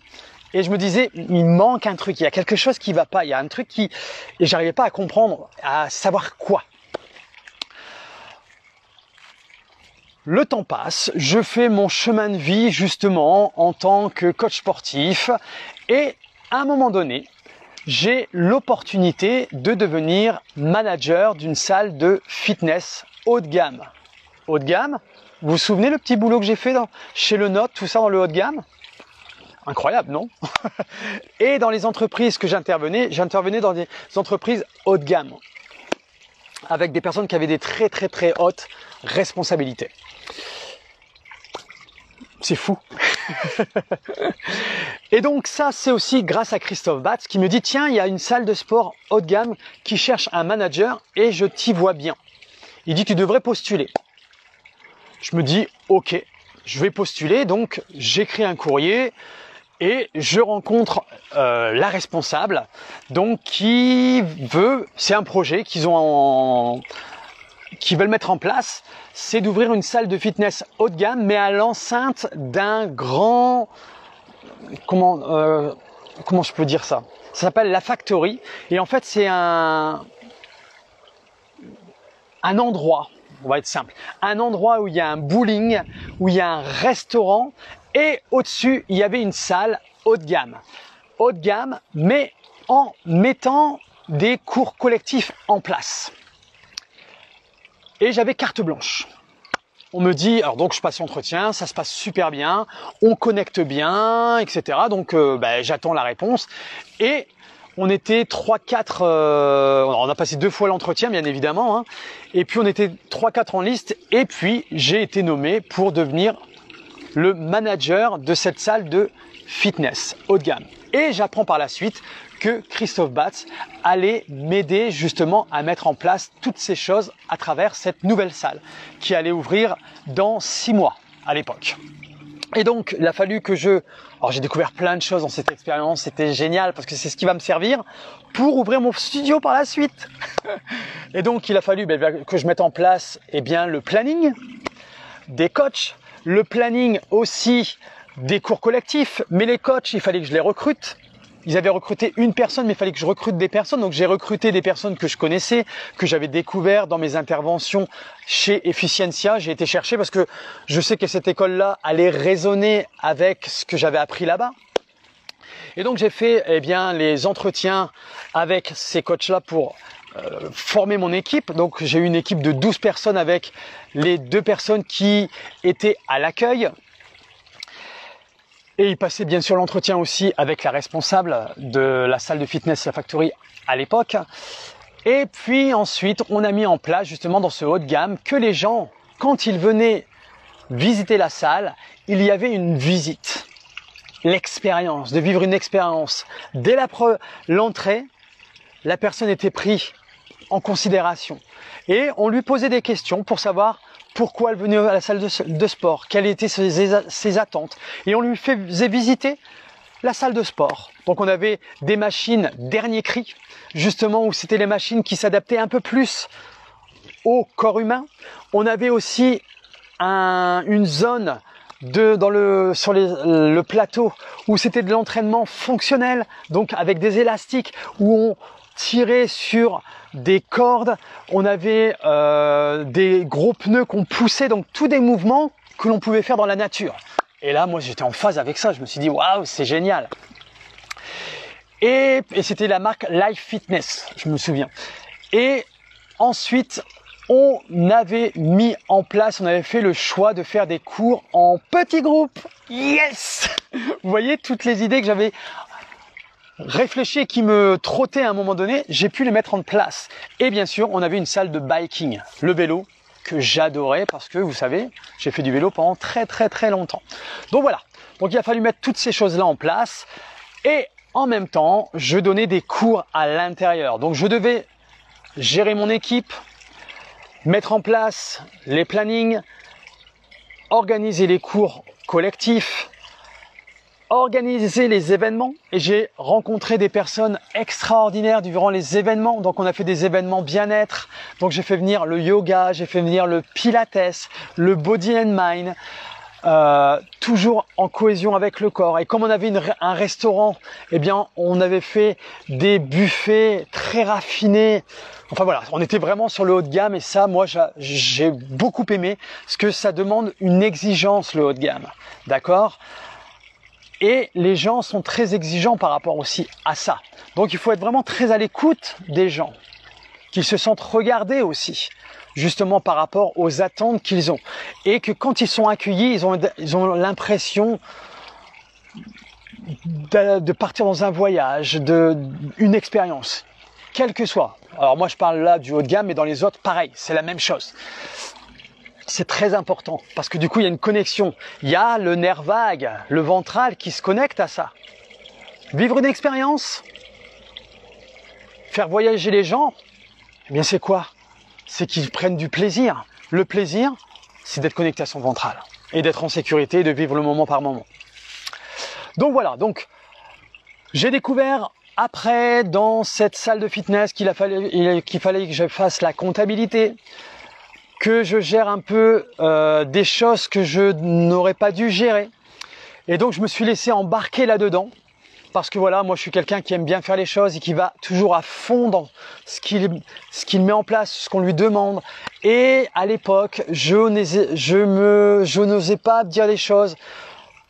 et je me disais, il manque un truc, il y a quelque chose qui va pas, il y a un truc qui... Et j'arrivais pas à comprendre, à savoir quoi. Le temps passe, je fais mon chemin de vie justement en tant que coach sportif et à un moment donné, j'ai l'opportunité de devenir manager d'une salle de fitness haut de gamme. Haut de gamme, vous vous souvenez le petit boulot que j'ai fait chez Le Nôtre, tout ça dans le haut de gamme? Incroyable, non? Et dans les entreprises que j'intervenais dans des entreprises haut de gamme, avec des personnes qui avaient des très très très hautes responsabilités. C'est fou. Et donc ça, c'est aussi grâce à Christophe Batz qui me dit, tiens, il y a une salle de sport haut de gamme qui cherche un manager et je t'y vois bien. Il dit, tu devrais postuler. Je me dis, ok, je vais postuler. Donc j'écris un courrier et je rencontre la responsable, donc qui veut, c'est un projet qu'ils ont qui veulent mettre en place, c'est d'ouvrir une salle de fitness haut de gamme, mais à l'enceinte d'un grand, comment je peux dire ça? Ça s'appelle la Factory, et en fait c'est un endroit, on va être simple, un endroit où il y a un bowling, où il y a un restaurant, et au-dessus il y avait une salle haut de gamme, mais en mettant des cours collectifs en place. Et j'avais carte blanche. On me dit, alors donc je passe l'entretien, ça se passe super bien, on connecte bien, etc. Donc j'attends la réponse. Et on était 3-4, on a passé 2 fois l'entretien bien évidemment, hein, et puis on était 3-4 en liste, et puis j'ai été nommé pour devenir le manager de cette salle de fitness haut de gamme. Et j'apprends par la suite que Christophe Batz allait m'aider justement à mettre en place toutes ces choses à travers cette nouvelle salle qui allait ouvrir dans 6 mois à l'époque. Et donc, il a fallu que alors j'ai découvert plein de choses dans cette expérience, c'était génial parce que c'est ce qui va me servir pour ouvrir mon studio par la suite. Et donc, il a fallu que je mette en place le planning des coachs, le planning aussi des cours collectifs, mais les coachs, il fallait que je les recrute. Ils avaient recruté une personne, mais il fallait que je recrute des personnes. Donc j'ai recruté des personnes que je connaissais, que j'avais découvert dans mes interventions chez Efficiencia. J'ai été chercher parce que je sais que cette école-là allait résonner avec ce que j'avais appris là-bas. Et donc j'ai fait les entretiens avec ces coachs-là pour former mon équipe. Donc j'ai eu une équipe de 12 personnes avec les 2 personnes qui étaient à l'accueil. Et il passait bien sûr l'entretien aussi avec la responsable de la salle de fitness La Factory à l'époque. Et puis ensuite, on a mis en place justement dans ce haut de gamme que les gens, quand ils venaient visiter la salle, il y avait une visite. L'expérience, de vivre une expérience. Dès l'entrée, la personne était prise en considération. Et on lui posait des questions pour savoir pourquoi elle venait à la salle de sport, quelles étaient ses attentes. Et on lui faisait visiter la salle de sport. Donc on avait des machines dernier cri, justement où c'était les machines qui s'adaptaient un peu plus au corps humain. On avait aussi une zone sur le plateau où c'était de l'entraînement fonctionnel, donc avec des élastiques, où on tirait sur des cordes, on avait des gros pneus qu'on poussait, donc tous des mouvements que l'on pouvait faire dans la nature. Et là, moi, j'étais en phase avec ça. Je me suis dit, waouh, c'est génial. Et c'était la marque Life Fitness, je me souviens. Et ensuite, on avait mis en place, on avait fait le choix de faire des cours en petits groupes. Yes! Vous voyez, toutes les idées que j'avais réfléchi et qui me trottaient à un moment donné, j'ai pu les mettre en place. Et bien sûr, on avait une salle de biking, le vélo, que j'adorais parce que, vous savez, j'ai fait du vélo pendant très très très longtemps. Donc voilà, donc il a fallu mettre toutes ces choses-là en place et en même temps, je donnais des cours à l'intérieur. Donc je devais gérer mon équipe, mettre en place les plannings, organiser les cours collectifs, organiser les événements, et j'ai rencontré des personnes extraordinaires durant les événements. Donc on a fait des événements bien-être, donc j'ai fait venir le yoga, j'ai fait venir le pilates, le body and mind, toujours en cohésion avec le corps. Et comme on avait un restaurant, eh bien, on avait fait des buffets très raffinés. Enfin voilà, on était vraiment sur le haut de gamme et ça, moi, j'ai beaucoup aimé parce que ça demande une exigence, le haut de gamme. D'accord ? Et les gens sont très exigeants par rapport aussi à ça. Donc, il faut être vraiment très à l'écoute des gens, qu'ils se sentent regardés aussi, justement par rapport aux attentes qu'ils ont. Et que quand ils sont accueillis, ils ont l'impression de partir dans un voyage, une expérience, quelle que soit. Alors moi, je parle là du haut de gamme, mais dans les autres, pareil, c'est la même chose. C'est très important parce que du coup, il y a une connexion. Il y a le nerf vague, le ventral qui se connecte à ça. Vivre une expérience, faire voyager les gens, eh bien c'est quoi ? C'est qu'ils prennent du plaisir. Le plaisir, c'est d'être connecté à son ventral et d'être en sécurité et de vivre le moment par moment. Donc voilà, donc j'ai découvert après dans cette salle de fitness qu'il fallait que je fasse la comptabilité, que je gère un peu des choses que je n'aurais pas dû gérer. Et donc je me suis laissé embarquer là-dedans. Parce que voilà, moi je suis quelqu'un qui aime bien faire les choses et qui va toujours à fond dans ce qu'il met en place, ce qu'on lui demande. Et à l'époque, je n'osais pas dire les choses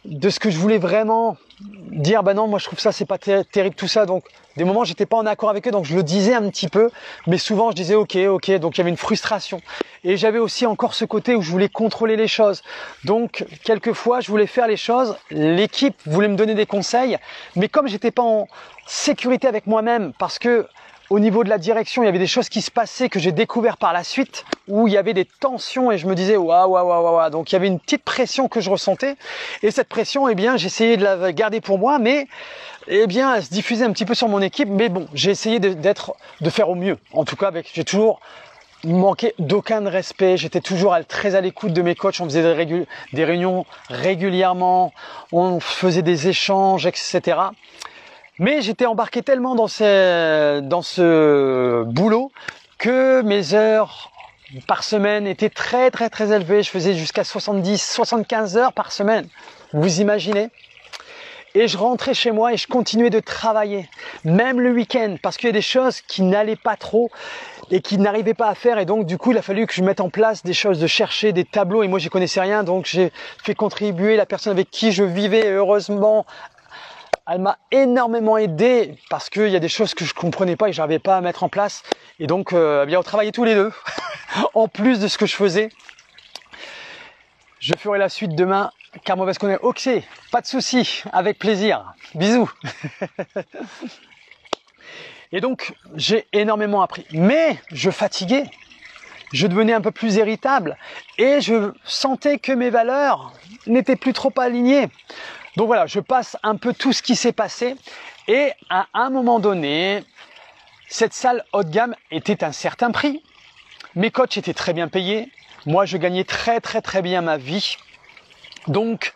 de ce que je voulais vraiment dire. Ben non, moi je trouve ça c'est pas terrible tout ça. Donc des moments j'étais pas en accord avec eux, donc je le disais un petit peu, mais souvent je disais ok. Donc il y avait une frustration. Et j'avais aussi encore ce côté où je voulais contrôler les choses. Donc quelquefois je voulais faire les choses, l'équipe voulait me donner des conseils, mais comme j'étais pas en sécurité avec moi-même, parce que au niveau de la direction, il y avait des choses qui se passaient que j'ai découvert par la suite, où il y avait des tensions et je me disais waouh. Donc il y avait une petite pression que je ressentais et cette pression, eh bien, j'essayais de la garder pour moi, mais eh bien, elle se diffusait un petit peu sur mon équipe. Mais bon, j'ai essayé de faire au mieux. En tout cas, j'ai toujours manqué d'aucun respect. J'étais toujours très à l'écoute de mes coachs. On faisait des réunions régulièrement, on faisait des échanges, etc. Mais j'étais embarqué tellement dans ce boulot que mes heures par semaine étaient très élevées. Je faisais jusqu'à 75 heures par semaine. Vous imaginez ? Et je rentrais chez moi et je continuais de travailler, même le week-end, parce qu'il y a des choses qui n'allaient pas trop et qui n'arrivaient pas à faire. Et donc, du coup, il a fallu que je mette en place des choses, de chercher des tableaux. Et moi, j'y connaissais rien, donc j'ai fait contribuer la personne avec qui je vivais. Et heureusement, elle m'a énormément aidé parce qu'il y a des choses que je comprenais pas et que j'arrivais pas à mettre en place. Et donc, bien, on travaillait tous les deux, en plus de ce que je faisais. Je ferai la suite demain, car moi, parce qu'on est ok, pas de souci, avec plaisir. Bisous. Et donc, j'ai énormément appris. Mais je fatiguais, je devenais un peu plus irritable et je sentais que mes valeurs n'étaient plus trop alignées. Donc voilà, je passe un peu tout ce qui s'est passé et à un moment donné, cette salle haut de gamme était un certain prix. Mes coachs étaient très bien payés. Moi, je gagnais très bien ma vie. Donc,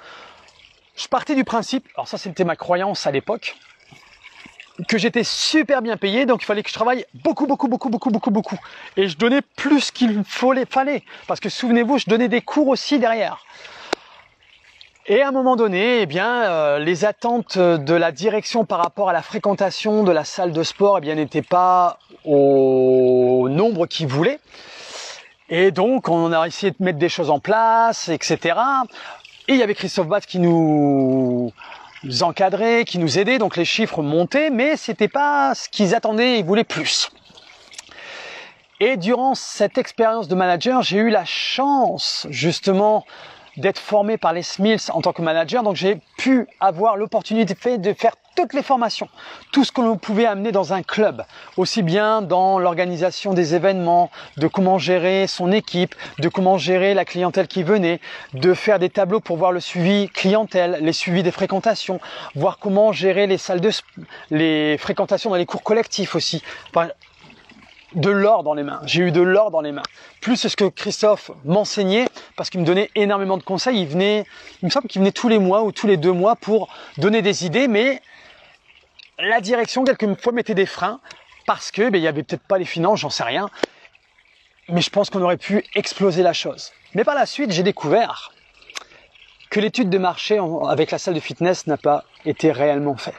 je partais du principe, alors ça c'était ma croyance à l'époque, que j'étais super bien payé, donc il fallait que je travaille beaucoup. Et je donnais plus qu'il fallait. Parce que souvenez-vous, je donnais des cours aussi derrière. Et à un moment donné, eh bien, les attentes de la direction par rapport à la fréquentation de la salle de sport, eh bien, n'étaient pas au nombre qu'ils voulaient. Et donc, on a essayé de mettre des choses en place, etc. Et il y avait Christophe Batt qui nous encadrait, qui nous aidait. Donc, les chiffres montaient, mais c'était pas ce qu'ils attendaient. Ils voulaient plus. Et durant cette expérience de manager, j'ai eu la chance, justement, d'être formé par les Smiths en tant que manager. Donc, j'ai pu avoir l'opportunité de faire toutes les formations, tout ce que l'on pouvait amener dans un club, aussi bien dans l'organisation des événements, de comment gérer son équipe, de comment gérer la clientèle qui venait, de faire des tableaux pour voir le suivi clientèle, les suivis des fréquentations, voir comment gérer les fréquentations dans les cours collectifs aussi. Enfin, de l'or dans les mains. J'ai eu de l'or dans les mains. Plus ce que Christophe m'enseignait, parce qu'il me donnait énormément de conseils. Il me semble qu'il venait tous les mois ou tous les 2 mois pour donner des idées, mais la direction, quelquefois, mettait des freins parce que, il y avait peut-être pas les finances, j'en sais rien. Mais je pense qu'on aurait pu exploser la chose. Mais par la suite, j'ai découvert que l'étude de marché avec la salle de fitness n'a pas été réellement faite.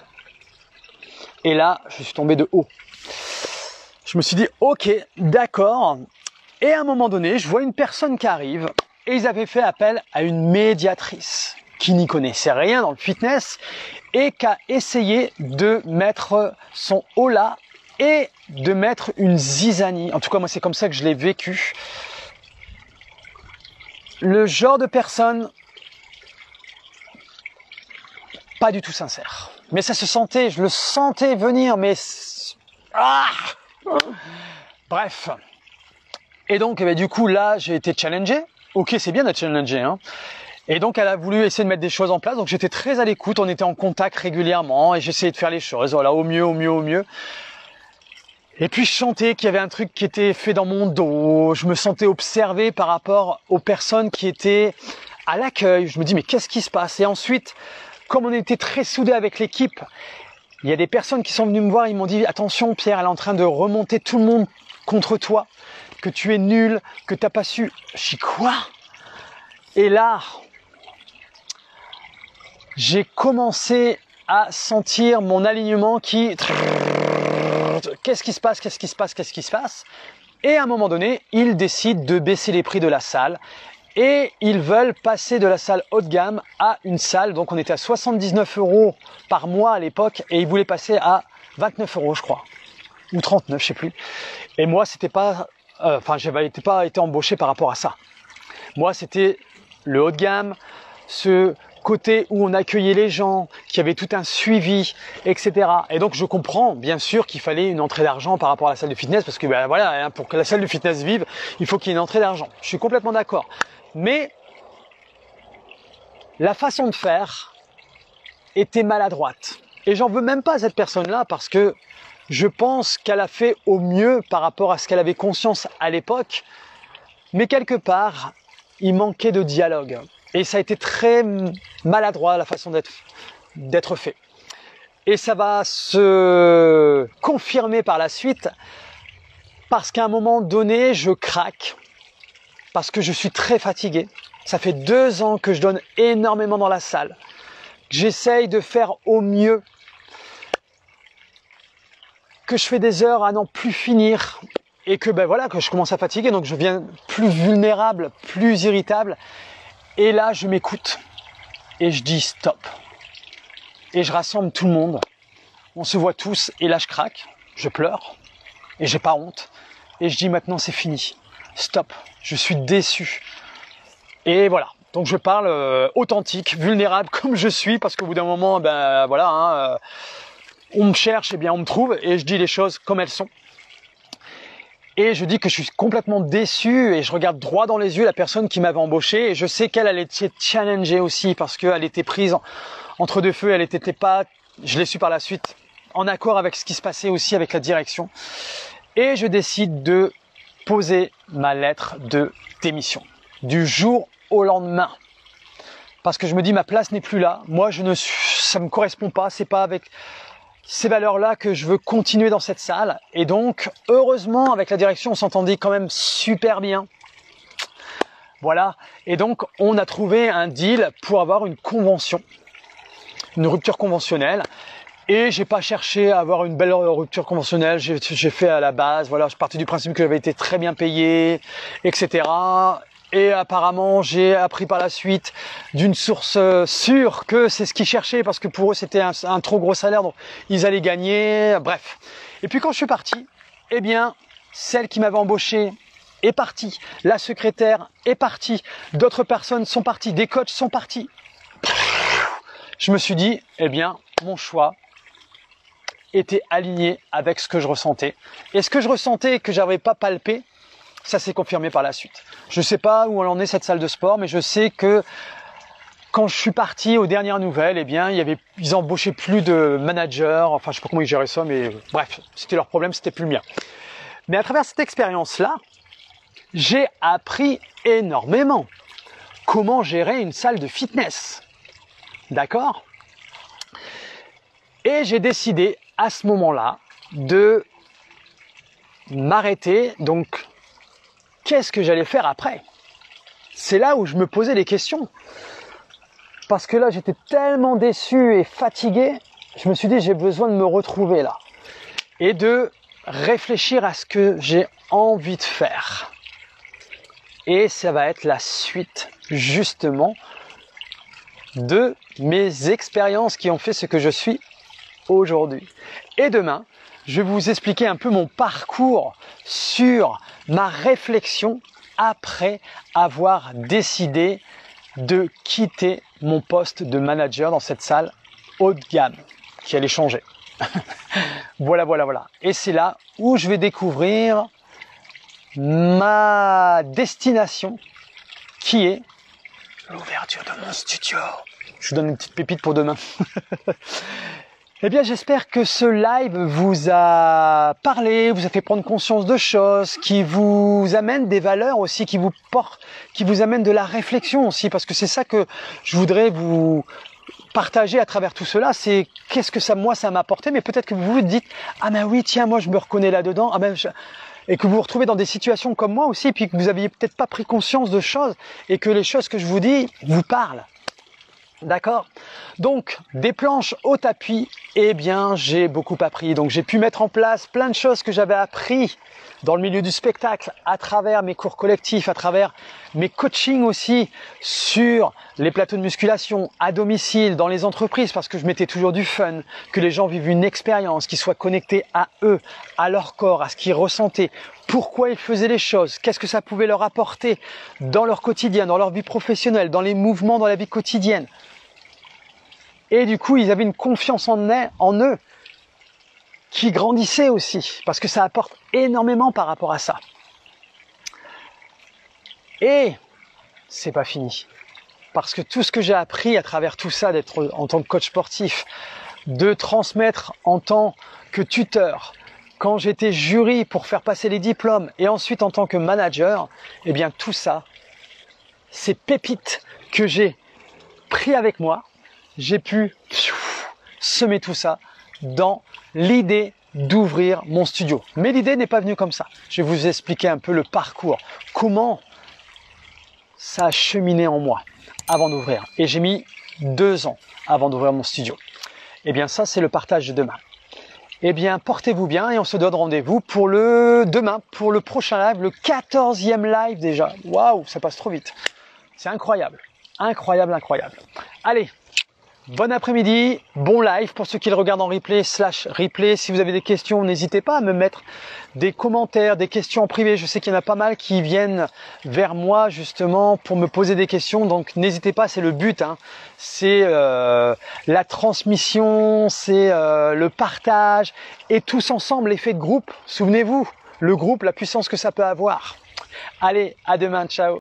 Et là, je suis tombé de haut. Je me suis dit, ok, d'accord. Et à un moment donné, je vois une personne qui arrive et ils avaient fait appel à une médiatrice qui n'y connaissait rien dans le fitness et qui a essayé de mettre son holà et de mettre une zizanie. En tout cas, moi, c'est comme ça que je l'ai vécu. Le genre de personne pas du tout sincère. Mais ça se sentait, je le sentais venir, mais... Bref. Et donc, du coup, là, j'ai été challengé. Ok, c'est bien d'être challengé, hein. Et donc, elle a voulu essayer de mettre des choses en place. Donc, j'étais très à l'écoute. On était en contact régulièrement et j'essayais de faire les choses, voilà, au mieux, au mieux, au mieux. Et puis, je sentais qu'il y avait un truc qui était fait dans mon dos. Je me sentais observé par rapport aux personnes qui étaient à l'accueil. Je me dis, mais qu'est-ce qui se passe? Et ensuite, comme on était très soudés avec l'équipe, il y a des personnes qui sont venues me voir. Ils m'ont dit, attention, Pierre, elle est en train de remonter tout le monde contre toi, que tu es nul, que tu n'as pas su. Je dis, quoi? Et là, j'ai commencé à sentir mon alignement qui... Qu'est-ce qui se passe? Qu'est-ce qui se passe? Qu'est-ce qui se passe? Et à un moment donné, ils décident de baisser les prix de la salle et ils veulent passer de la salle haut de gamme à une salle. Donc on était à 79 € par mois à l'époque et ils voulaient passer à 29 € je crois, ou 39, je sais plus. Et moi, c'était pas... j'avais pas été embauché par rapport à ça. Moi, c'était le haut de gamme, ce côté où on accueillait les gens, qui avait tout un suivi, etc. Et donc, je comprends bien sûr qu'il fallait une entrée d'argent par rapport à la salle de fitness, parce que voilà, hein, pour que la salle de fitness vive, il faut qu'il y ait une entrée d'argent. Je suis complètement d'accord. Mais la façon de faire était maladroite. Et j'en veux même pas à cette personne-là, parce que je pense qu'elle a fait au mieux par rapport à ce qu'elle avait conscience à l'époque. Mais quelque part, il manquait de dialogue. Et ça a été très maladroit la façon d'être fait. Et ça va se confirmer par la suite parce qu'à un moment donné, je craque parce que je suis très fatigué. Ça fait 2 ans que je donne énormément dans la salle. J'essaye de faire au mieux, que je fais des heures à n'en plus finir et que que je commence à fatiguer, donc je deviens plus vulnérable, plus irritable. Et là, je m'écoute et je dis stop. Et je rassemble tout le monde. On se voit tous et là, je craque, je pleure et j'ai pas honte. Et je dis maintenant, c'est fini. Stop. Je suis déçu. Et voilà. Donc je parle authentique, vulnérable comme je suis, parce qu'au bout d'un moment, on me cherche, et bien on me trouve et je dis les choses comme elles sont. Et je dis que je suis complètement déçu et je regarde droit dans les yeux la personne qui m'avait embauché et je sais qu'elle était challengée aussi parce qu'elle était prise entre deux feux, elle n'était pas, je l'ai su par la suite, en accord avec ce qui se passait aussi avec la direction. Et je décide de poser ma lettre de démission du jour au lendemain. Parce que je me dis ma place n'est plus là, moi ça me correspond pas, c'est pas avec ces valeurs-là que je veux continuer dans cette salle. Et donc, heureusement, avec la direction, on s'entendait quand même super bien. Voilà. Et donc, on a trouvé un deal pour avoir une convention, une rupture conventionnelle. Et j'ai pas cherché à avoir une belle rupture conventionnelle. J'ai fait à la base. Voilà, je partais du principe que j'avais été très bien payé, etc. Et apparemment, j'ai appris par la suite d'une source sûre que c'est ce qu'ils cherchaient parce que pour eux, c'était un trop gros salaire, donc ils allaient gagner, bref. Et puis quand je suis parti, eh bien, celle qui m'avait embauché est partie, la secrétaire est partie, d'autres personnes sont parties, des coachs sont partis. Je me suis dit, eh bien, mon choix était aligné avec ce que je ressentais. Et ce que je ressentais que j'avais pas palpé, ça s'est confirmé par la suite. Je ne sais pas où en est cette salle de sport, mais je sais que quand je suis parti aux dernières nouvelles, eh bien, ils embauchaient plus de managers. Enfin, je sais pas comment ils géraient ça, mais bref, c'était leur problème, c'était plus le mien. Mais à travers cette expérience-là, j'ai appris énormément comment gérer une salle de fitness. D'accord? Et j'ai décidé à ce moment-là de m'arrêter. Donc, qu'est-ce que j'allais faire après? C'est là où je me posais les questions. parce que là j'étais tellement déçu et fatigué, je me suis dit j'ai besoin de me retrouver là et de réfléchir à ce que j'ai envie de faire. Et ça va être la suite justement de mes expériences qui ont fait ce que je suis aujourd'hui. Et demain, je vais vous expliquer un peu mon parcours sur ma réflexion après avoir décidé de quitter mon poste de manager dans cette salle haut de gamme qui allait changer. Voilà. Et c'est là où je vais découvrir ma destination qui est l'ouverture de mon studio. Je vous donne une petite pépite pour demain. Eh bien, j'espère que ce live vous a parlé, vous a fait prendre conscience de choses, qui vous amène des valeurs aussi, qui vous portent, qui vous amène de la réflexion aussi, parce que c'est ça que je voudrais vous partager à travers tout cela, c'est qu'est-ce que ça, moi, ça m'a apporté, mais peut-être que vous vous dites, ah ben oui, tiens, moi, je me reconnais là-dedans, et que vous vous retrouvez dans des situations comme moi aussi, puis que vous aviez peut-être pas pris conscience de choses, et que les choses que je vous dis vous parlent. D'accord? Donc, des planches au tapis, eh bien, j'ai beaucoup appris. Donc, j'ai pu mettre en place plein de choses que j'avais appris dans le milieu du spectacle, à travers mes cours collectifs, à travers mes coachings aussi, sur les plateaux de musculation, à domicile, dans les entreprises, parce que je mettais toujours du fun, que les gens vivent une expérience, qu'ils soient connectés à eux, à leur corps, à ce qu'ils ressentaient, pourquoi ils faisaient les choses, qu'est-ce que ça pouvait leur apporter dans leur quotidien, dans leur vie professionnelle, dans les mouvements, dans la vie quotidienne. Et du coup, ils avaient une confiance en eux qui grandissait aussi, parce que ça apporte énormément par rapport à ça. Et c'est pas fini, parce que tout ce que j'ai appris à travers tout ça, d'être en tant que coach sportif, de transmettre en tant que tuteur, quand j'étais jury pour faire passer les diplômes, et ensuite en tant que manager, eh bien tout ça, ces pépites que j'ai pris avec moi, j'ai pu semer tout ça dans l'idée d'ouvrir mon studio. Mais l'idée n'est pas venue comme ça. Je vais vous expliquer un peu le parcours, comment ça a cheminé en moi avant d'ouvrir. Et j'ai mis 2 ans avant d'ouvrir mon studio. Eh bien ça, c'est le partage de demain. Eh bien, portez-vous bien et on se donne rendez-vous pour demain, pour le prochain live, le 14e live déjà. Waouh, ça passe trop vite. C'est incroyable. Incroyable. Allez, bon après-midi, bon live pour ceux qui le regardent en replay/replay. Si vous avez des questions, n'hésitez pas à me mettre des commentaires, des questions en privé. Je sais qu'il y en a pas mal qui viennent vers moi justement pour me poser des questions. Donc n'hésitez pas, c'est le but. C'est la transmission, c'est le partage et tous ensemble l'effet de groupe. Souvenez-vous, le groupe, la puissance que ça peut avoir. Allez, à demain, ciao.